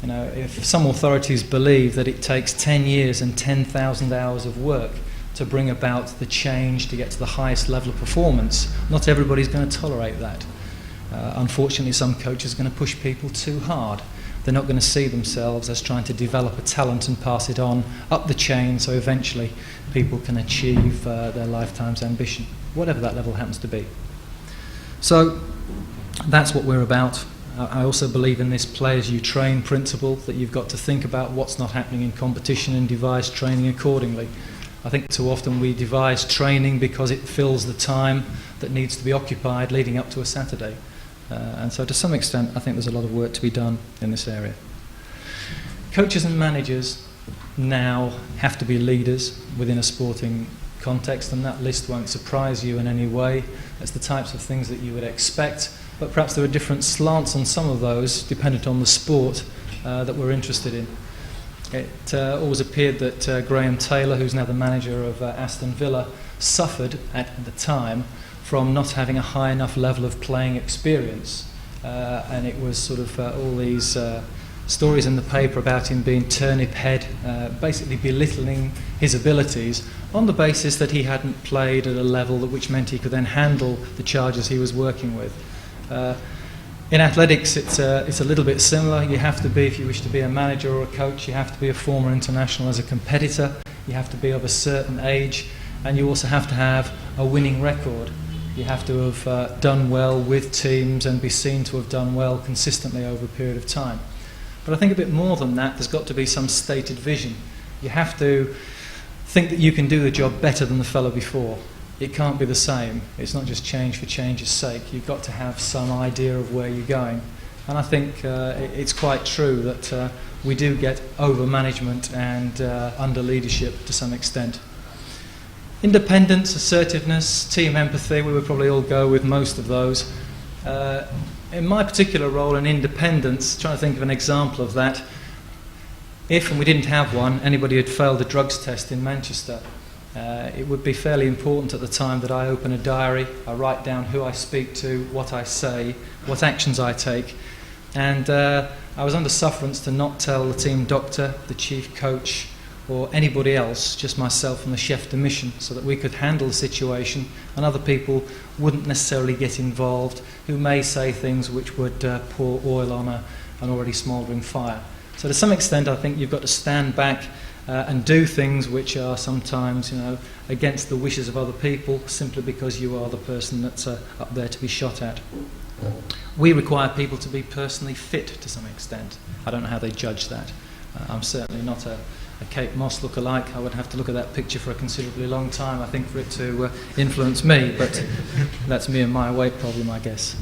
You know, if some authorities believe that it takes 10 years and 10,000 hours of work to bring about the change to get to the highest level of performance, not everybody's going to tolerate that. Unfortunately, some coaches are going to push people too hard. They're not going to see themselves as trying to develop a talent and pass it on up the chain so eventually people can achieve their lifetime's ambition, whatever that level happens to be. So that's what we're about. I also believe in this play as you train principle, that you've got to think about what's not happening in competition and devise training accordingly. I think too often we devise training because it fills the time that needs to be occupied leading up to a Saturday. And so to some extent I think there's a lot of work to be done in this area. Coaches and managers now have to be leaders within a sporting context, and that list won't surprise you in any way. It's the types of things that you would expect, but perhaps there are different slants on some of those dependent on the sport that we're interested in. It always appeared that Graham Taylor, who's now the manager of Aston Villa, suffered at the time from not having a high enough level of playing experience. And it was sort of all these stories in the paper about him being turnip head, basically belittling his abilities on the basis that he hadn't played at a level which meant he could then handle the charges he was working with. In athletics, it's a little bit similar. You have to be, if you wish to be a manager or a coach, you have to be a former international as a competitor. You have to be of a certain age, and you also have to have a winning record. You have to have done well with teams and be seen to have done well consistently over a period of time. But I think a bit more than that, there's got to be some stated vision. You have to think that you can do the job better than the fellow before. It can't be the same. It's not just change for change's sake. You've got to have some idea of where you're going. And I think it's quite true that we do get over management and under leadership to some extent. Independence, assertiveness, team empathy, we would probably all go with most of those. In my particular role in independence, trying to think of an example of that, if, and we didn't have one, anybody had failed a drugs test in Manchester, it would be fairly important at the time that I open a diary, I write down who I speak to, what I say, what actions I take, and I was under sufferance to not tell the team doctor, the chief coach, or anybody else, just myself and the chef de mission, so that we could handle the situation and other people wouldn't necessarily get involved, who may say things which would pour oil on an already smouldering fire. So to some extent I think you've got to stand back and do things which are sometimes, against the wishes of other people, simply because you are the person that's up there to be shot at. We require people to be personally fit to some extent. I don't know how they judge that. I'm certainly not a Kate Moss look-alike. I would have to look at that picture for a considerably long time, I think, for it to influence me, but that's me and my weight problem, I guess.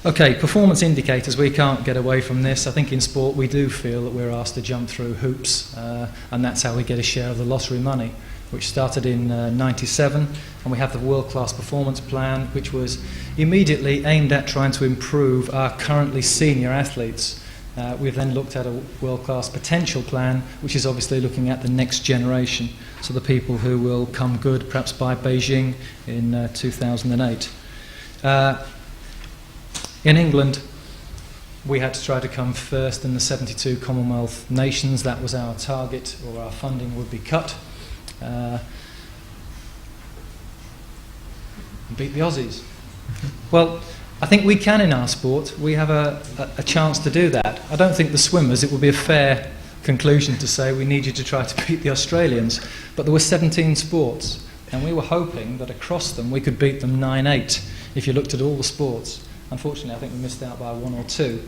Okay, performance indicators, we can't get away from this. I think in sport we do feel that we're asked to jump through hoops, and that's how we get a share of the lottery money, which started in 97, and we have the world-class performance plan, which was immediately aimed at trying to improve our currently senior athletes. We've then looked at a world-class potential plan, which is obviously looking at the next generation, so the people who will come good perhaps by Beijing in 2008. In England, we had to try to come first in the 72 Commonwealth nations. That was our target, or our funding would be cut. Beat the Aussies. Well, I think we can in our sport. We have a chance to do that. I don't think the swimmers, it would be a fair conclusion to say we need you to try to beat the Australians. But there were 17 sports, and we were hoping that across them we could beat them 9-8 if you looked at all the sports. Unfortunately, I think we missed out by 1 or 2.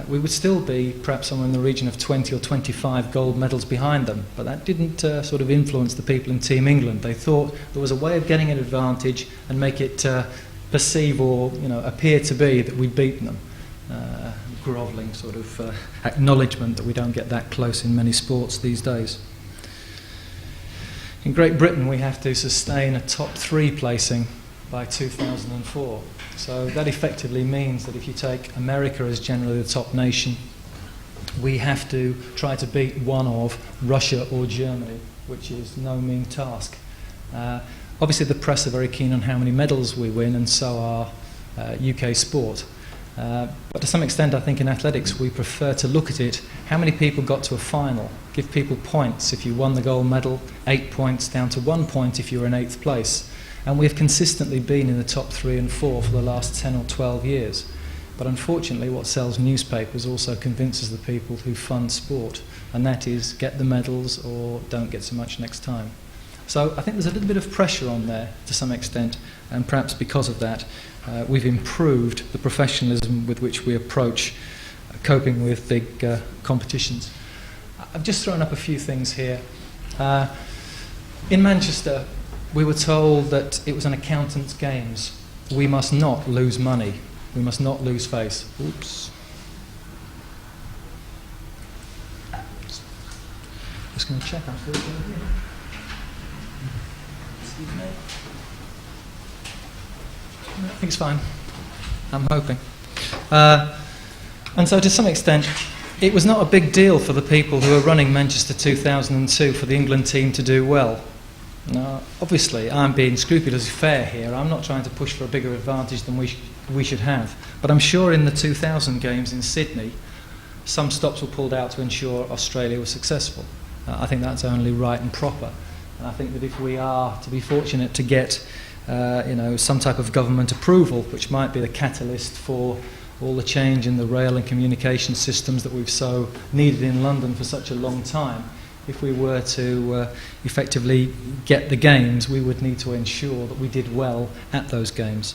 We would still be perhaps somewhere in the region of 20 or 25 gold medals behind them, but that didn't sort of influence the people in Team England. They thought there was a way of getting an advantage and make it perceive or appear to be that we'd beaten them. Grovelling sort of acknowledgement that we don't get that close in many sports these days. In Great Britain we have to sustain a top 3 placing by 2004. So that effectively means that if you take America as generally the top nation, we have to try to beat one of Russia or Germany, which is no mean task. Obviously the press are very keen on how many medals we win, and so are UK sport. But to some extent, I think in athletics we prefer to look at it, how many people got to a final, give people points if you won the gold medal, 8 points down to 1 point if you were in 8th place. And we've consistently been in the top 3 and 4 for the last 10 or 12 years. But unfortunately what sells newspapers also convinces the people who fund sport, and that is get the medals or don't get so much next time. So I think there's a little bit of pressure on there to some extent, and perhaps because of that we've improved the professionalism with which we approach coping with big competitions. I've just thrown up a few things here. In Manchester we were told that it was an accountant's games. We must not lose money. We must not lose face. Oops. Just going to check after this one here. Excuse me. I think it's fine. I'm hoping. And so to some extent, it was not a big deal for the people who were running Manchester 2002 for the England team to do well. Now, obviously, I'm being scrupulously fair here. I'm not trying to push for a bigger advantage than we should have. But I'm sure in the 2000 games in Sydney, some stops were pulled out to ensure Australia was successful. I think that's only right and proper. And I think that if we are to be fortunate to get some type of government approval, which might be the catalyst for all the change in the rail and communication systems that we've so needed in London for such a long time, if we were to effectively get the games, we would need to ensure that we did well at those games.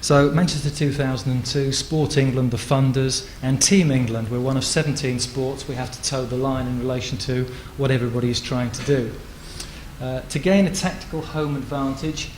So Manchester 2002, Sport England, the funders, and Team England, we're one of 17 sports. We have to toe the line in relation to what everybody is trying to do. To gain a tactical home advantage,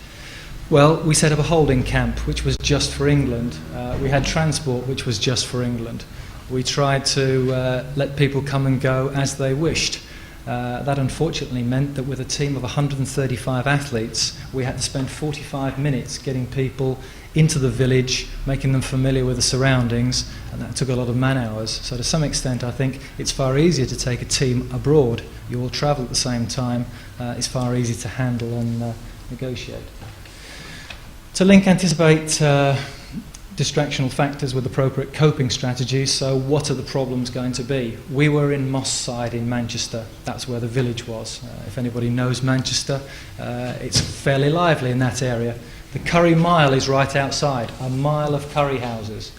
well, we set up a holding camp, which was just for England. We had transport, which was just for England. We tried to let people come and go as they wished. That unfortunately meant that with a team of 135 athletes, we had to spend 45 minutes getting people into the village, making them familiar with the surroundings, and that took a lot of man hours. So to some extent, I think it's far easier to take a team abroad. You all travel at the same time. It's far easier to handle and negotiate. To link anticipate distractional factors with appropriate coping strategies. So what are the problems going to be? We were in Moss Side in Manchester. That's where the village was. If anybody knows Manchester, it's fairly lively in that area. The Curry Mile is right outside, a mile of curry houses.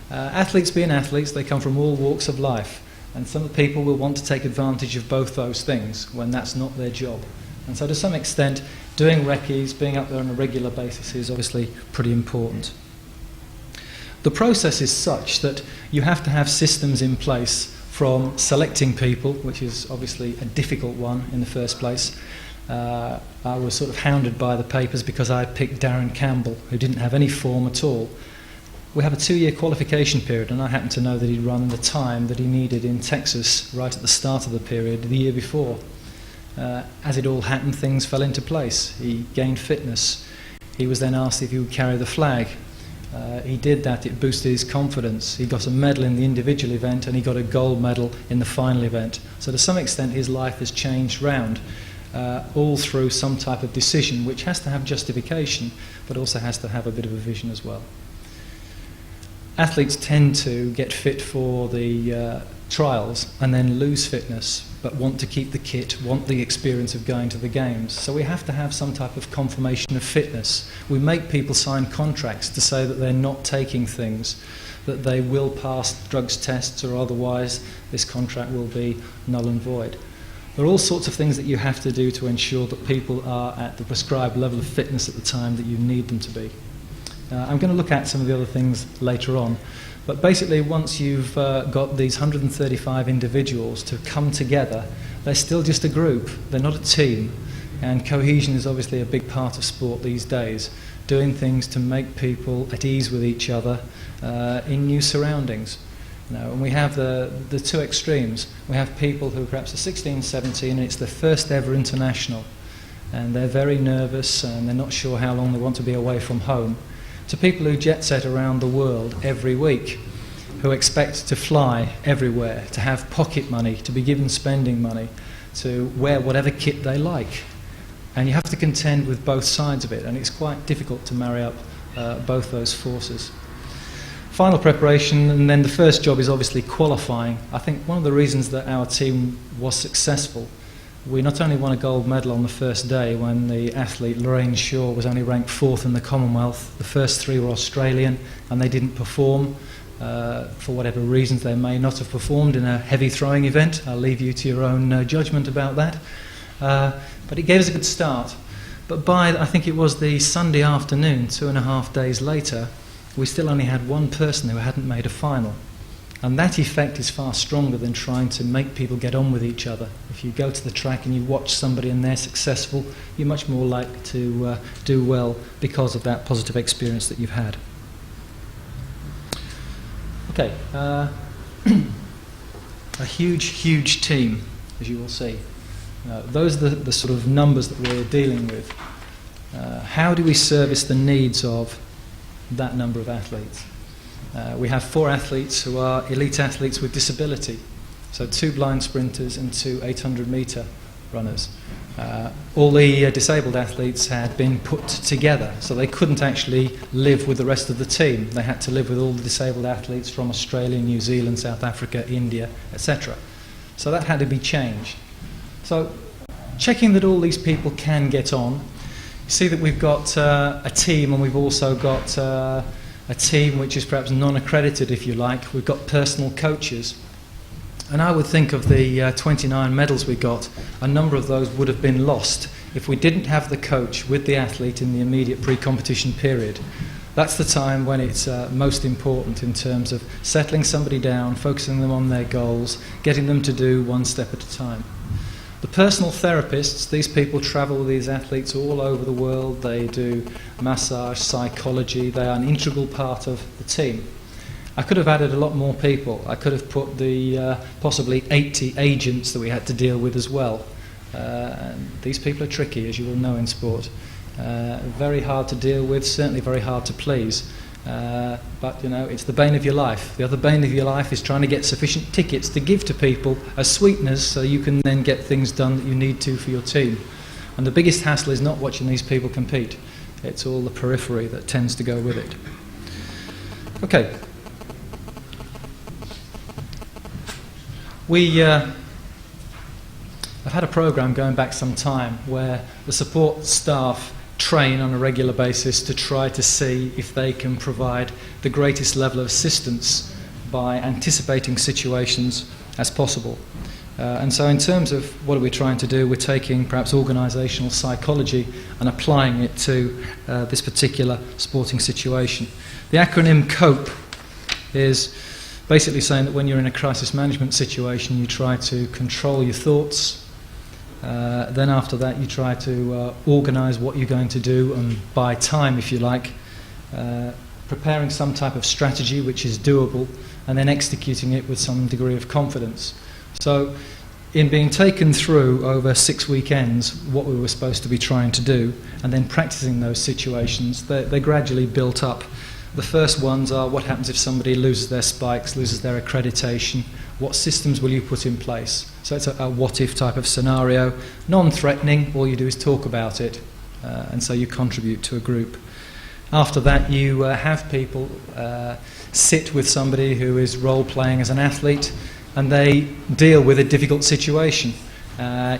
Athletes being athletes, they come from all walks of life, and some people will want to take advantage of both those things when that's not their job. And so to some extent, doing recce's, being up there on a regular basis is obviously pretty important. The process is such that you have to have systems in place from selecting people, which is obviously a difficult one in the first place. I was sort of hounded by the papers because I picked Darren Campbell, who didn't have any form at all. We have a 2-year qualification period, and I happen to know that he'd run the time that he needed in Texas right at the start of the period the year before. As it all happened, things fell into place. He gained fitness. He was then asked if he would carry the flag. He did that. It boosted his confidence. He got a medal in the individual event, and he got a gold medal in the final event. So to some extent his life has changed round, all through some type of decision which has to have justification but also has to have a bit of a vision as well. Athletes tend to get fit for the trials and then lose fitness, but want to keep the kit, want the experience of going to the games. So we have to have some type of confirmation of fitness. We make people sign contracts to say that they're not taking things, that they will pass drugs tests, or otherwise this contract will be null and void. There are all sorts of things that you have to do to ensure that people are at the prescribed level of fitness at the time that you need them to be. I'm going to look at some of the other things later on. But basically, once you've got these 135 individuals to come together, they're still just a group. They're not a team. And cohesion is obviously a big part of sport these days, doing things to make people at ease with each other in new surroundings. And we have the two extremes. We have people who perhaps are 16, 17, and it's their first ever international. and they're very nervous and they're not sure how long they want to be away from home, to people who jet set around the world every week, who expect to fly everywhere, to have pocket money, to be given spending money, to wear whatever kit they like. And you have to contend with both sides of it, and it's quite difficult to marry up both those forces. Final preparation, and then the first job is obviously qualifying. I think one of the reasons that our team was successful, we not only won a gold medal on the first day when the athlete Lorraine Shaw was only ranked 4th in the Commonwealth. The first 3 were Australian and they didn't perform for whatever reasons. They may not have performed in a heavy throwing event. I'll leave you to your own judgment about that. But it gave us a good start. But by, I think it was the Sunday afternoon, 2.5 days later, we still only had one person who hadn't made a final. And that effect is far stronger than trying to make people get on with each other. If you go to the track and you watch somebody and they're successful, you're much more likely to do well because of that positive experience that you've had. Okay, a huge team, as you will see. Those are the sort of numbers that we're dealing with. How do we service the needs of that number of athletes? We have 4 athletes who are elite athletes with disability, so 2 blind sprinters and 2 800-metre runners. All the disabled athletes had been put together, so they couldn't actually live with the rest of the team. They had to live with all the disabled athletes from Australia, New Zealand, South Africa, India, etc. So that had to be changed. So checking that all these people can get on, you see that we've got a team, and we've also got a team which is perhaps non-accredited, if you like. We've got personal coaches. And I would think of the 29 medals we got, a number of those would have been lost if we didn't have the coach with the athlete in the immediate pre-competition period. That's the time when it's most important in terms of settling somebody down, focusing them on their goals, getting them to do one step at a time. The personal therapists, these people travel with these athletes all over the world. They do massage, psychology. They are an integral part of the team. I could have added a lot more people. I could have put the possibly 80 agents that we had to deal with as well. And these people are tricky, as you will know in sport. Very hard to deal with, certainly very hard to please. But, you know, it's the bane of your life. The other bane of your life is trying to get sufficient tickets to give to people as sweeteners so you can then get things done that you need to for your team. And the biggest hassle is not watching these people compete. It's all the periphery that tends to go with it. Okay. I've had a program going back some time where the support staff train on a regular basis to try to see if they can provide the greatest level of assistance by anticipating situations as possible. And so in terms of what are we trying to do, we're taking perhaps organisational psychology and applying it to this particular sporting situation. The acronym COPE is basically saying that when you're in a crisis management situation, you try to control your thoughts. Then after that, you try to organise what you're going to do and buy time, if you like, preparing some type of strategy which is doable, and then executing it with some degree of confidence. So in being taken through over 6 weekends what we were supposed to be trying to do, and then practising those situations, they gradually built up. The first ones are what happens if somebody loses their spikes, loses their accreditation, what systems will you put in place? So it's a what-if type of scenario, non-threatening, all you do is talk about it, and so you contribute to a group. After that, you have people sit with somebody who is role-playing as an athlete, and they deal with a difficult situation.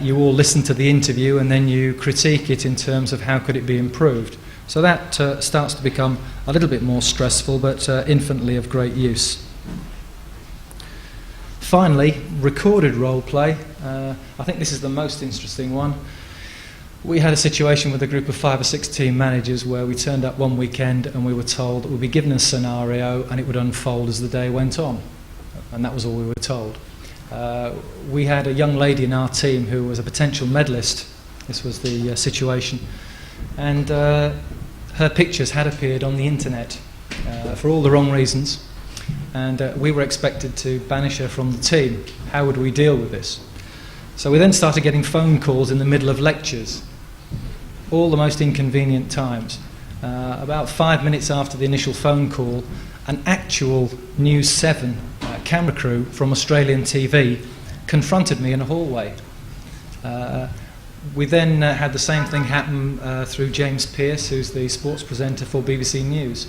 You all listen to the interview, and then you critique it in terms of how could it be improved. So that starts to become a little bit more stressful, but infinitely of great use. Finally, recorded role play. I think this is the most interesting one. We had a situation with a group of 5 or 6 team managers where we turned up one weekend and we were told that we'd be given a scenario and it would unfold as the day went on. And that was all we were told. We had a young lady in our team who was a potential medalist. This was the situation. And her pictures had appeared on the internet for all the wrong reasons. And we were expected to banish her from the team. How would we deal with this? So we then started getting phone calls in the middle of lectures. all the most inconvenient times. About 5 minutes after the initial phone call, an actual News 7 camera crew from Australian TV confronted me in a hallway. We then had the same thing happen through James Pearce, who's the sports presenter for BBC News.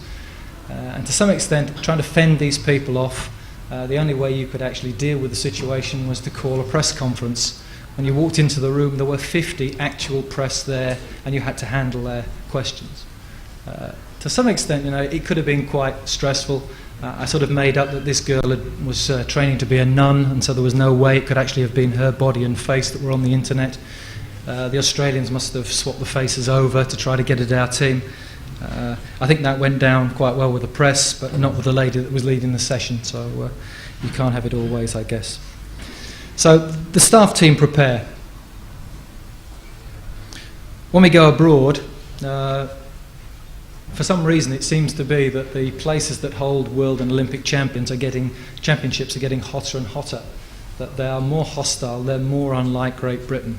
And to some extent, trying to fend these people off, the only way you could actually deal with the situation was to call a press conference. When you walked into the room, there were 50 actual press there, and you had to handle their questions. To some extent, it could have been quite stressful. I sort of made up that this girl was training to be a nun, and so there was no way it could actually have been her body and face that were on the internet. The Australians must have swapped the faces over to try to get at our team. I think that went down quite well with the press, but not with the lady that was leading the session, so you can't have it all ways, I guess. So the staff team prepare. When we go abroad, for some reason it seems to be that the places that hold world and Olympic championships are getting hotter and hotter, that they are more hostile, they're more unlike Great Britain.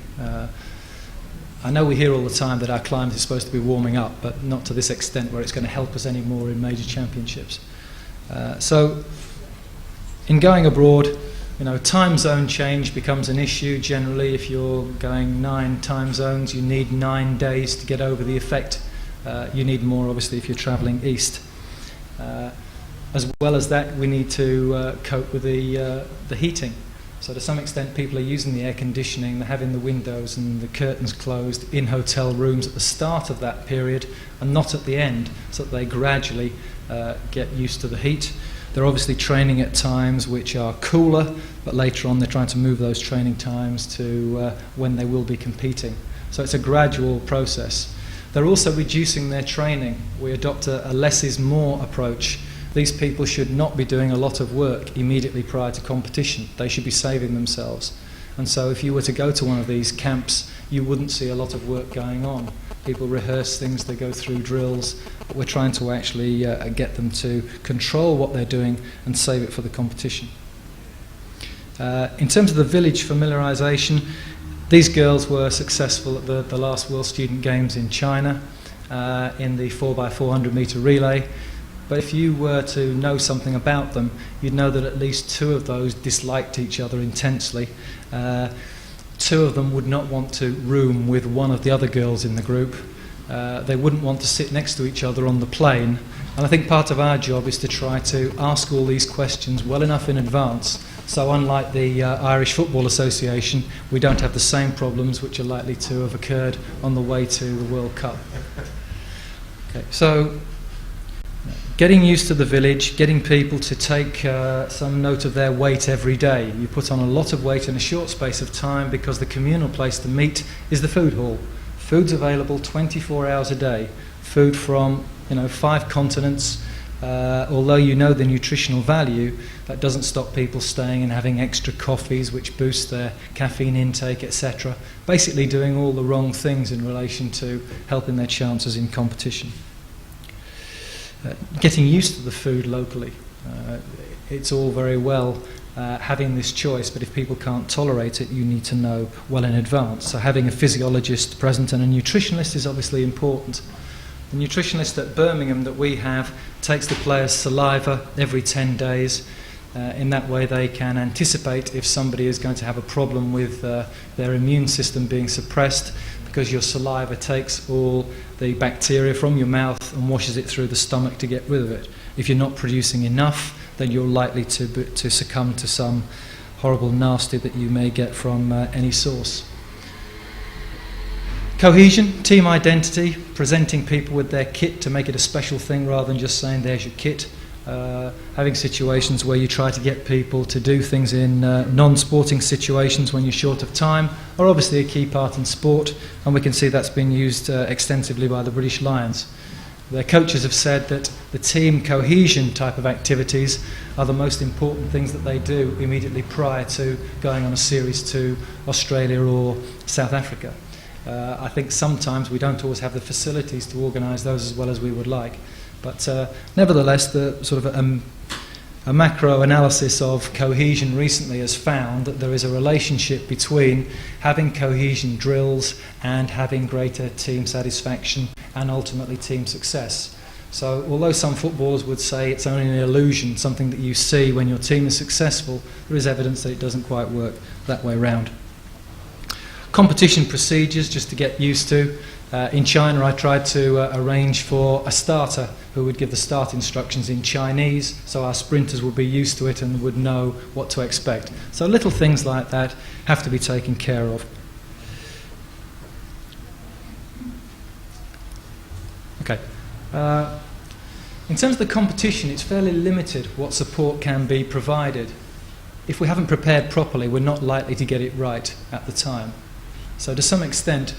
I know we hear all the time that our climate is supposed to be warming up, but not to this extent where it's going to help us anymore in major championships. So in going abroad, time zone change becomes an issue. Generally, if you're going 9 time zones, you need 9 days to get over the effect. You need more, obviously, if you're travelling east. As well as that, we need to cope with the heating. So to some extent, people are using the air conditioning, they're having the windows and the curtains closed in hotel rooms at the start of that period and not at the end, so that they gradually get used to the heat. They're obviously training at times which are cooler, but later on they're trying to move those training times to when they will be competing. So it's a gradual process. They're also reducing their training. We adopt a less is more approach. These people should not be doing a lot of work immediately prior to competition. They should be saving themselves. And so if you were to go to one of these camps, you wouldn't see a lot of work going on. People rehearse things, they go through drills, but we're trying to actually get them to control what they're doing and save it for the competition. In terms of the village familiarisation, these girls were successful at the last World Student Games in China in the 4x400 metre relay. But if you were to know something about them, you'd know that at least 2 of those disliked each other intensely. 2 of them would not want to room with one of the other girls in the group. They wouldn't want to sit next to each other on the plane. And I think part of our job is to try to ask all these questions well enough in advance. So unlike the Irish Football Association, we don't have the same problems which are likely to have occurred on the way to the World Cup. Okay, so getting used to the village, getting people to take some note of their weight every day. You put on a lot of weight in a short space of time because the communal place to meet is the food hall. Food's available 24 hours a day. Food from 5 continents. Although you know the nutritional value, that doesn't stop people staying and having extra coffees which boost their caffeine intake, etc. Basically doing all the wrong things in relation to helping their chances in competition. Getting used to the food locally. It's all very well having this choice, but if people can't tolerate it, you need to know well in advance. So having a physiologist present and a nutritionist is obviously important. The nutritionist at Birmingham that we have takes the players' saliva every 10 days. In that way they can anticipate if somebody is going to have a problem with their immune system being suppressed, because your saliva takes all the bacteria from your mouth and washes it through the stomach to get rid of it. If you're not producing enough, then you're likely to succumb to some horrible nasty that you may get from any source. Cohesion, team identity, presenting people with their kit to make it a special thing rather than just saying there's your kit. Having situations where you try to get people to do things in non-sporting situations when you're short of time are obviously a key part in sport, and we can see that's been used extensively by the British Lions. Their coaches have said that the team cohesion type of activities are the most important things that they do immediately prior to going on a series to Australia or South Africa. I think sometimes we don't always have the facilities to organise those as well as we would like. But nevertheless, the sort of a macro analysis of cohesion recently has found that there is a relationship between having cohesion drills and having greater team satisfaction and ultimately team success. So although some footballers would say it's only an illusion, something that you see when your team is successful, there is evidence that it doesn't quite work that way round. Competition procedures, just to get used to. In China, I tried to arrange for a starter who would give the start instructions in Chinese, so our sprinters would be used to it and would know what to expect. So little things like that have to be taken care of. Okay. In terms of the competition, it's fairly limited what support can be provided. If we haven't prepared properly, we're not likely to get it right at the time. So to some extent,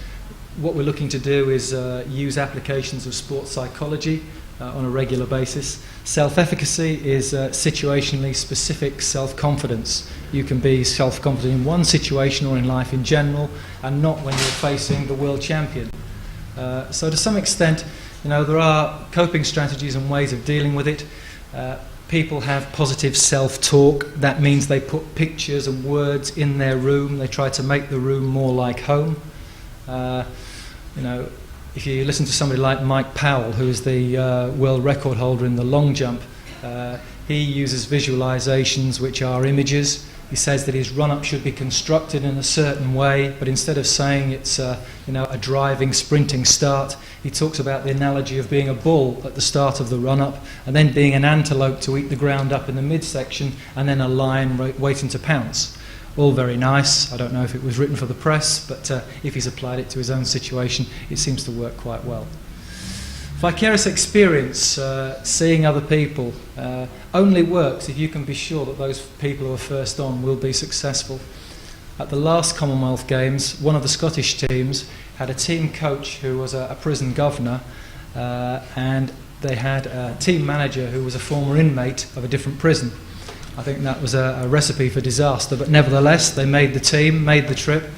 what we're looking to do is use applications of sports psychology on a regular basis. Self-efficacy is situationally specific self-confidence. You can be self-confident in one situation or in life in general, and not when you're facing the world champion. So to some extent, there are coping strategies and ways of dealing with it. People have positive self-talk. That means they put pictures and words in their room. They try to make the room more like home. If you listen to somebody like Mike Powell, who is the world record holder in the long jump, he uses visualizations which are images. He says that his run-up should be constructed in a certain way, but instead of saying it's a driving, sprinting start, he talks about the analogy of being a bull at the start of the run-up and then being an antelope to eat the ground up in the midsection and then a lion waiting to pounce. All very nice. I don't know if it was written for the press, but if he's applied it to his own situation, it seems to work quite well. Vicarious experience, seeing other people, only works if you can be sure that those people who are first on will be successful. At the last Commonwealth Games, one of the Scottish teams had a team coach who was a prison governor, and they had a team manager who was a former inmate of a different prison. I think that was a recipe for disaster, but nevertheless they made the team, made the trip.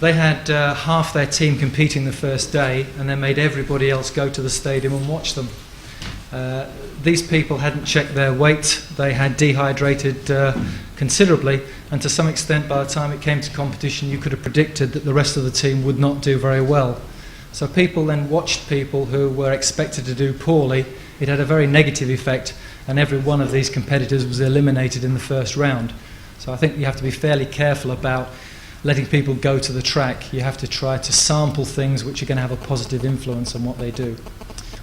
They had half their team competing the first day, and they made everybody else go to the stadium and watch them. These people hadn't checked their weight. They had dehydrated considerably, and to some extent by the time it came to competition you could have predicted that the rest of the team would not do very well. So people then watched people who were expected to do poorly. It had a very negative effect, and every one of these competitors was eliminated in the first round. So I think you have to be fairly careful about letting people go to the track. You have to try to sample things which are going to have a positive influence on what they do.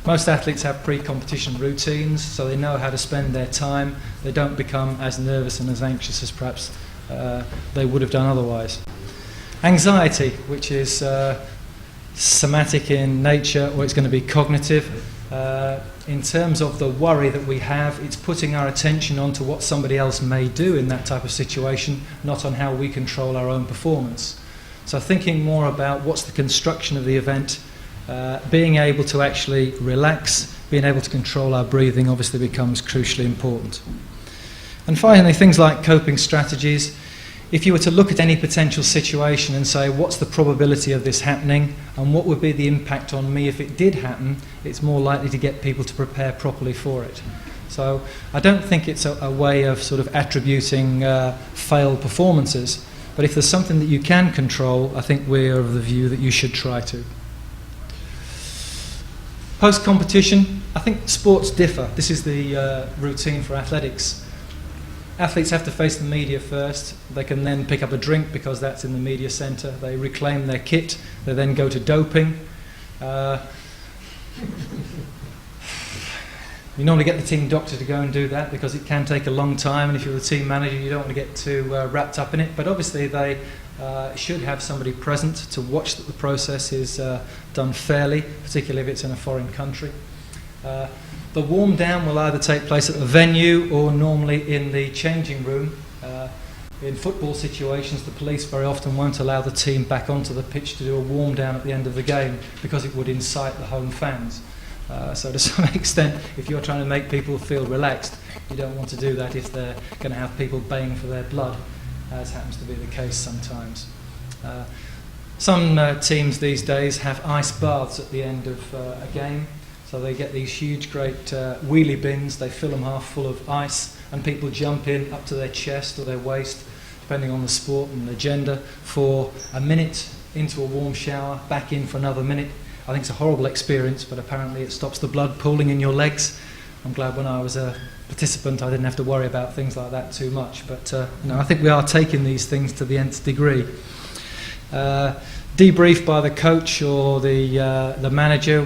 Most athletes have pre-competition routines, so they know how to spend their time. They don't become as nervous and as anxious as perhaps they would have done otherwise. Anxiety, which is somatic in nature, or it's going to be cognitive. In terms of the worry that we have, it's putting our attention onto what somebody else may do in that type of situation, not on how we control our own performance. So thinking more about what's the construction of the event, being able to actually relax, being able to control our breathing obviously becomes crucially important. And finally, things like coping strategies. If you were to look at any potential situation and say, what's the probability of this happening and what would be the impact on me if it did happen, it's more likely to get people to prepare properly for it. So I don't think it's a way of sort of attributing failed performances, but if there's something that you can control, I think we're of the view that you should try to. Post-competition, I think sports differ. This is the routine for athletics. Athletes have to face the media first. They can then pick up a drink because that's in the media centre. They reclaim their kit. They then go to doping. You normally get the team doctor to go and do that because it can take a long time, and if you're the team manager you don't want to get too wrapped up in it. But obviously they should have somebody present to watch that the process is done fairly, particularly if it's in a foreign country. The warm down will either take place at the venue or normally in the changing room. In football situations, the police very often won't allow the team back onto the pitch to do a warm down at the end of the game because it would incite the home fans. So to some extent, if you're trying to make people feel relaxed, you don't want to do that if they're going to have people baying for their blood, as happens to be the case sometimes. Some teams these days have ice baths at the end of a game. So they get these huge, great wheelie bins, they fill them half full of ice, and people jump in up to their chest or their waist, depending on the sport and the gender, for a minute into a warm shower, back in for another minute. I think it's a horrible experience, but apparently it stops the blood pooling in your legs. I'm glad when I was a participant I didn't have to worry about things like that too much. But I think we are taking these things to the nth degree. Debrief by the coach or the manager,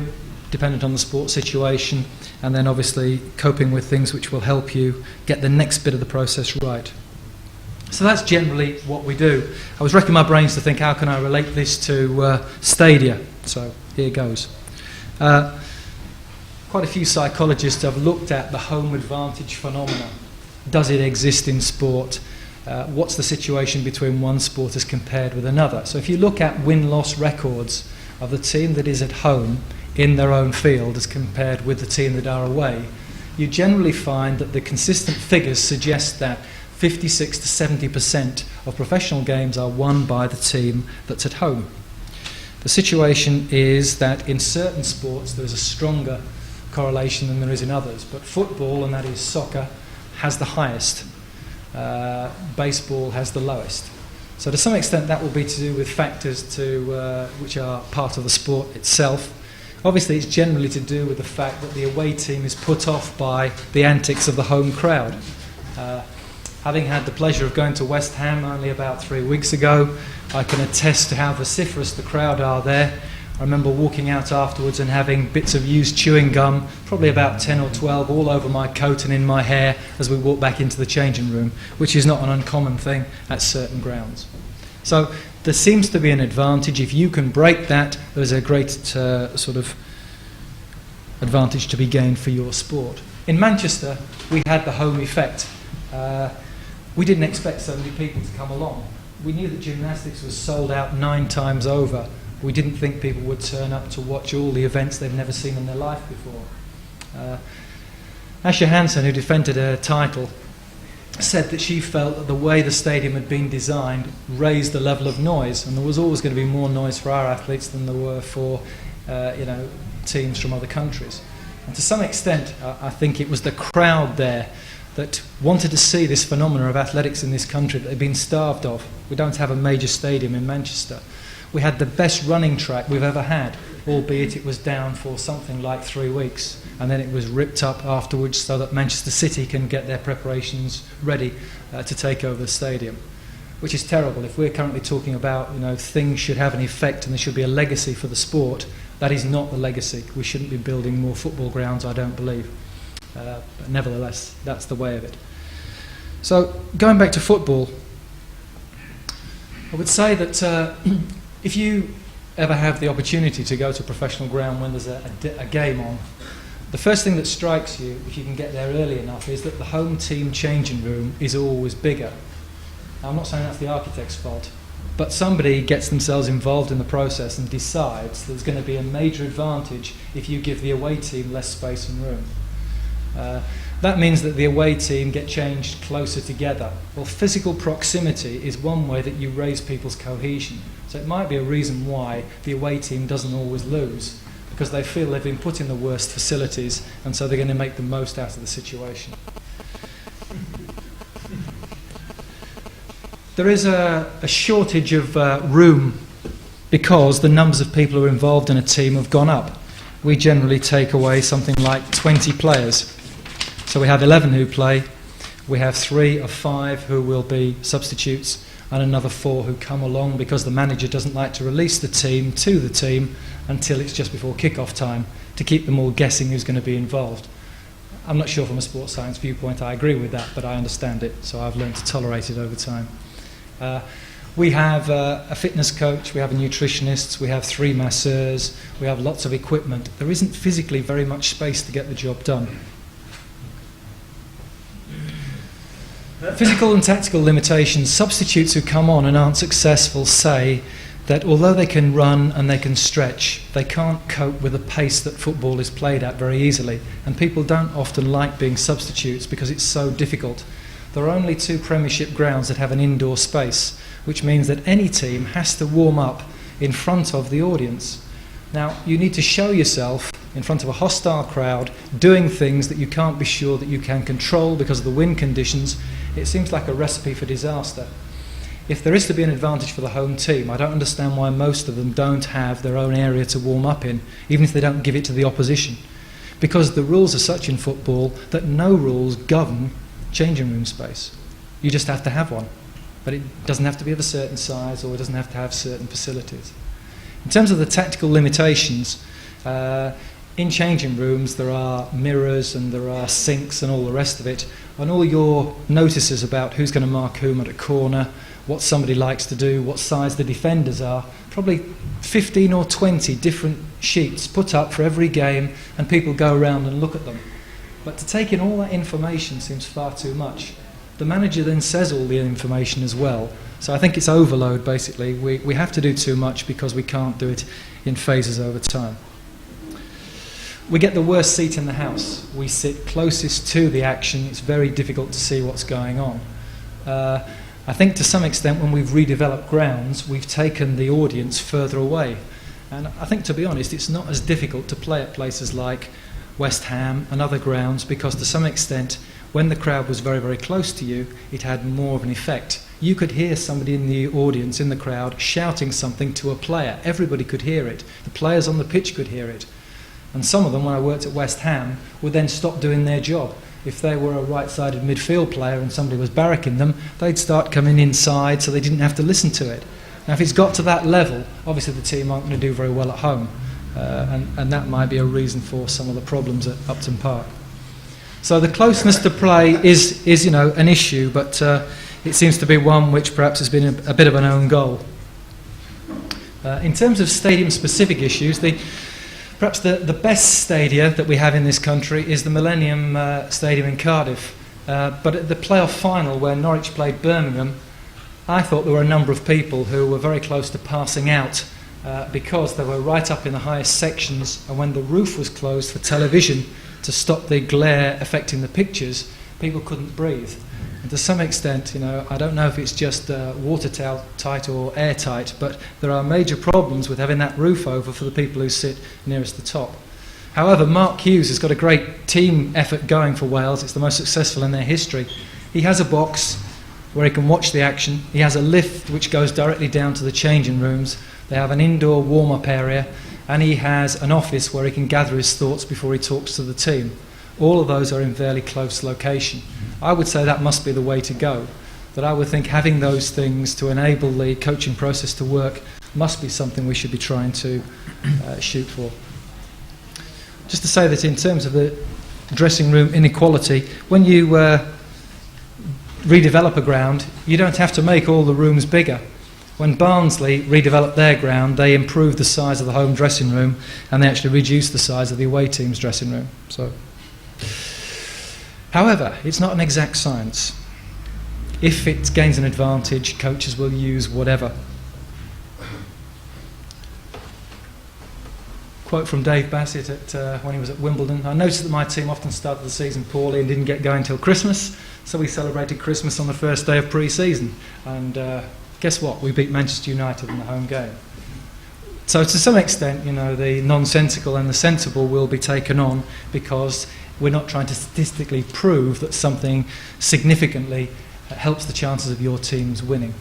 dependent on the sports situation, and then obviously coping with things which will help you get the next bit of the process right. So that's generally what we do. I was racking my brains to think, how can I relate this to stadia? So here goes. Quite a few psychologists have looked at the home advantage phenomena. Does it exist in sport? What's the situation between one sport as compared with another? So if you look at win-loss records of the team that is at home in their own field as compared with the team that are away, you generally find that the consistent figures suggest that 56 to 70% of professional games are won by the team that's at home. The situation is that in certain sports there is a stronger correlation than there is in others, but football, and that is soccer, has the highest. Baseball has the lowest. So to some extent that will be to do with factors which are part of the sport itself. Obviously it's generally to do with the fact that the away team is put off by the antics of the home crowd. Having had the pleasure of going to West Ham only about 3 weeks ago, I can attest to how vociferous the crowd are there. I remember walking out afterwards and having bits of used chewing gum, probably about 10 or 12, all over my coat and in my hair as we walked back into the changing room, which is not an uncommon thing at certain grounds. So there seems to be an advantage. If you can break that, there's a great sort of advantage to be gained for your sport. In Manchester, we had the home effect. We didn't expect so many people to come along. We knew that gymnastics was sold out 9 times over. We didn't think people would turn up to watch all the events they've never seen in their life before. Asha Hansen, who defended her title, said that she felt that the way the stadium had been designed raised the level of noise, and there was always going to be more noise for our athletes than there were for teams from other countries. And to some extent, I think it was the crowd there that wanted to see this phenomena of athletics in this country that they've been starved of. We don't have a major stadium in Manchester. We had the best running track we've ever had, albeit it was down for something like 3 weeks, and then it was ripped up afterwards so that Manchester City can get their preparations ready to take over the stadium, which is terrible. If we're currently talking about things should have an effect and there should be a legacy for the sport, that is not the legacy. We shouldn't be building more football grounds, I don't believe. But nevertheless, that's the way of it. So going back to football, I would say that if you ever have the opportunity to go to a professional ground when there's a game on, the first thing that strikes you, if you can get there early enough, is that the home team changing room is always bigger. Now, I'm not saying that's the architect's fault, but somebody gets themselves involved in the process and decides there's going to be a major advantage if you give the away team less space and room. That means that the away team get changed closer together. Well, physical proximity is one way that you raise people's cohesion. So it might be a reason why the away team doesn't always lose, because they feel they've been put in the worst facilities, and so they're going to make the most out of the situation. There is a shortage of room because the numbers of people who are involved in a team have gone up. We generally take away something like 20 players. So we have 11 who play, we have 3 of 5 who will be substitutes, and another 4 who come along because the manager doesn't like to release the team to the team until it's just before kick-off time to keep them all guessing who's going to be involved. I'm not sure from a sports science viewpoint I agree with that, but I understand it, so I've learned to tolerate it over time. We have a fitness coach, we have a nutritionist, we have 3 masseurs, we have lots of equipment. There isn't physically very much space to get the job done. Physical and tactical limitations. Substitutes who come on and aren't successful say that although they can run and they can stretch, they can't cope with the pace that football is played at very easily, and people don't often like being substitutes because it's so difficult. There are only 2 Premiership grounds that have an indoor space, which means that any team has to warm up in front of the audience. Now, you need to show yourself in front of a hostile crowd doing things that you can't be sure that you can control because of the wind conditions. It seems like a recipe for disaster. If there is to be an advantage for the home team, I don't understand why most of them don't have their own area to warm up in, even if they don't give it to the opposition. Because the rules are such in football that no rules govern changing room space. You just have to have one. But it doesn't have to be of a certain size, or it doesn't have to have certain facilities. In terms of the tactical limitations, in changing rooms there are mirrors and there are sinks and all the rest of it, and all your notices about who's going to mark whom at a corner, what somebody likes to do, what size the defenders are, probably 15 or 20 different sheets put up for every game, and people go around and look at them. But to take in all that information seems far too much. The manager then says all the information as well, so I think it's overload basically. We have to do too much because we can't do it in phases over time. We get the worst seat in the house. We sit closest to the action. It's very difficult to see what's going on. I think to some extent when we've redeveloped grounds, we've taken the audience further away. And I think, to be honest, it's not as difficult to play at places like West Ham and other grounds, because to some extent, when the crowd was very, very close to you, it had more of an effect. You could hear somebody in the audience, in the crowd, shouting something to a player. Everybody could hear it. The players on the pitch could hear it. And some of them, when I worked at West Ham, would then stop doing their job. If they were a right-sided midfield player and somebody was barracking them, they'd start coming inside so they didn't have to listen to it. Now, if it's got to that level, obviously the team aren't going to do very well at home. And that might be a reason for some of the problems at Upton Park. So the closeness to play is an issue, but it seems to be one which perhaps has been a bit of an own goal. In terms of stadium-specific issues, perhaps the best stadia that we have in this country is the Millennium Stadium in Cardiff. But at the playoff final where Norwich played Birmingham, I thought there were a number of people who were very close to passing out because they were right up in the highest sections, and when the roof was closed for television to stop the glare affecting the pictures, people couldn't breathe. And to some extent, I don't know if it's just watertight or airtight, but there are major problems with having that roof over for the people who sit nearest the top. However, Mark Hughes has got a great team effort going for Wales. It's the most successful in their history. He has a box where he can watch the action. He has a lift which goes directly down to the changing rooms. They have an indoor warm-up area, and he has an office where he can gather his thoughts before he talks to the team. All of those are in fairly close location. I would say that must be the way to go. That I would think having those things to enable the coaching process to work must be something we should be trying to shoot for. Just to say that in terms of the dressing room inequality, when you redevelop a ground, you don't have to make all the rooms bigger. When Barnsley redeveloped their ground, they improved the size of the home dressing room, and they actually reduced the size of the away team's dressing room. However, it's not an exact science. If it gains an advantage, coaches will use whatever. Quote from Dave Bassett when he was at Wimbledon: "I noticed that my team often started the season poorly and didn't get going until Christmas, so we celebrated Christmas on the first day of pre-season. And guess what? We beat Manchester United in the home game." So to some extent, the nonsensical and the sensible will be taken on, because we're not trying to statistically prove that something significantly helps the chances of your teams winning.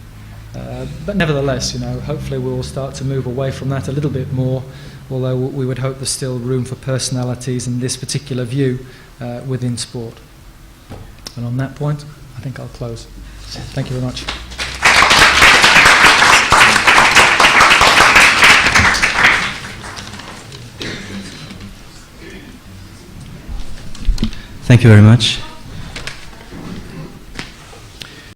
But nevertheless, hopefully we'll start to move away from that a little bit more, although we would hope there's still room for personalities in this particular view within sport. And on that point, I think I'll close. Thank you very much. Thank you very much.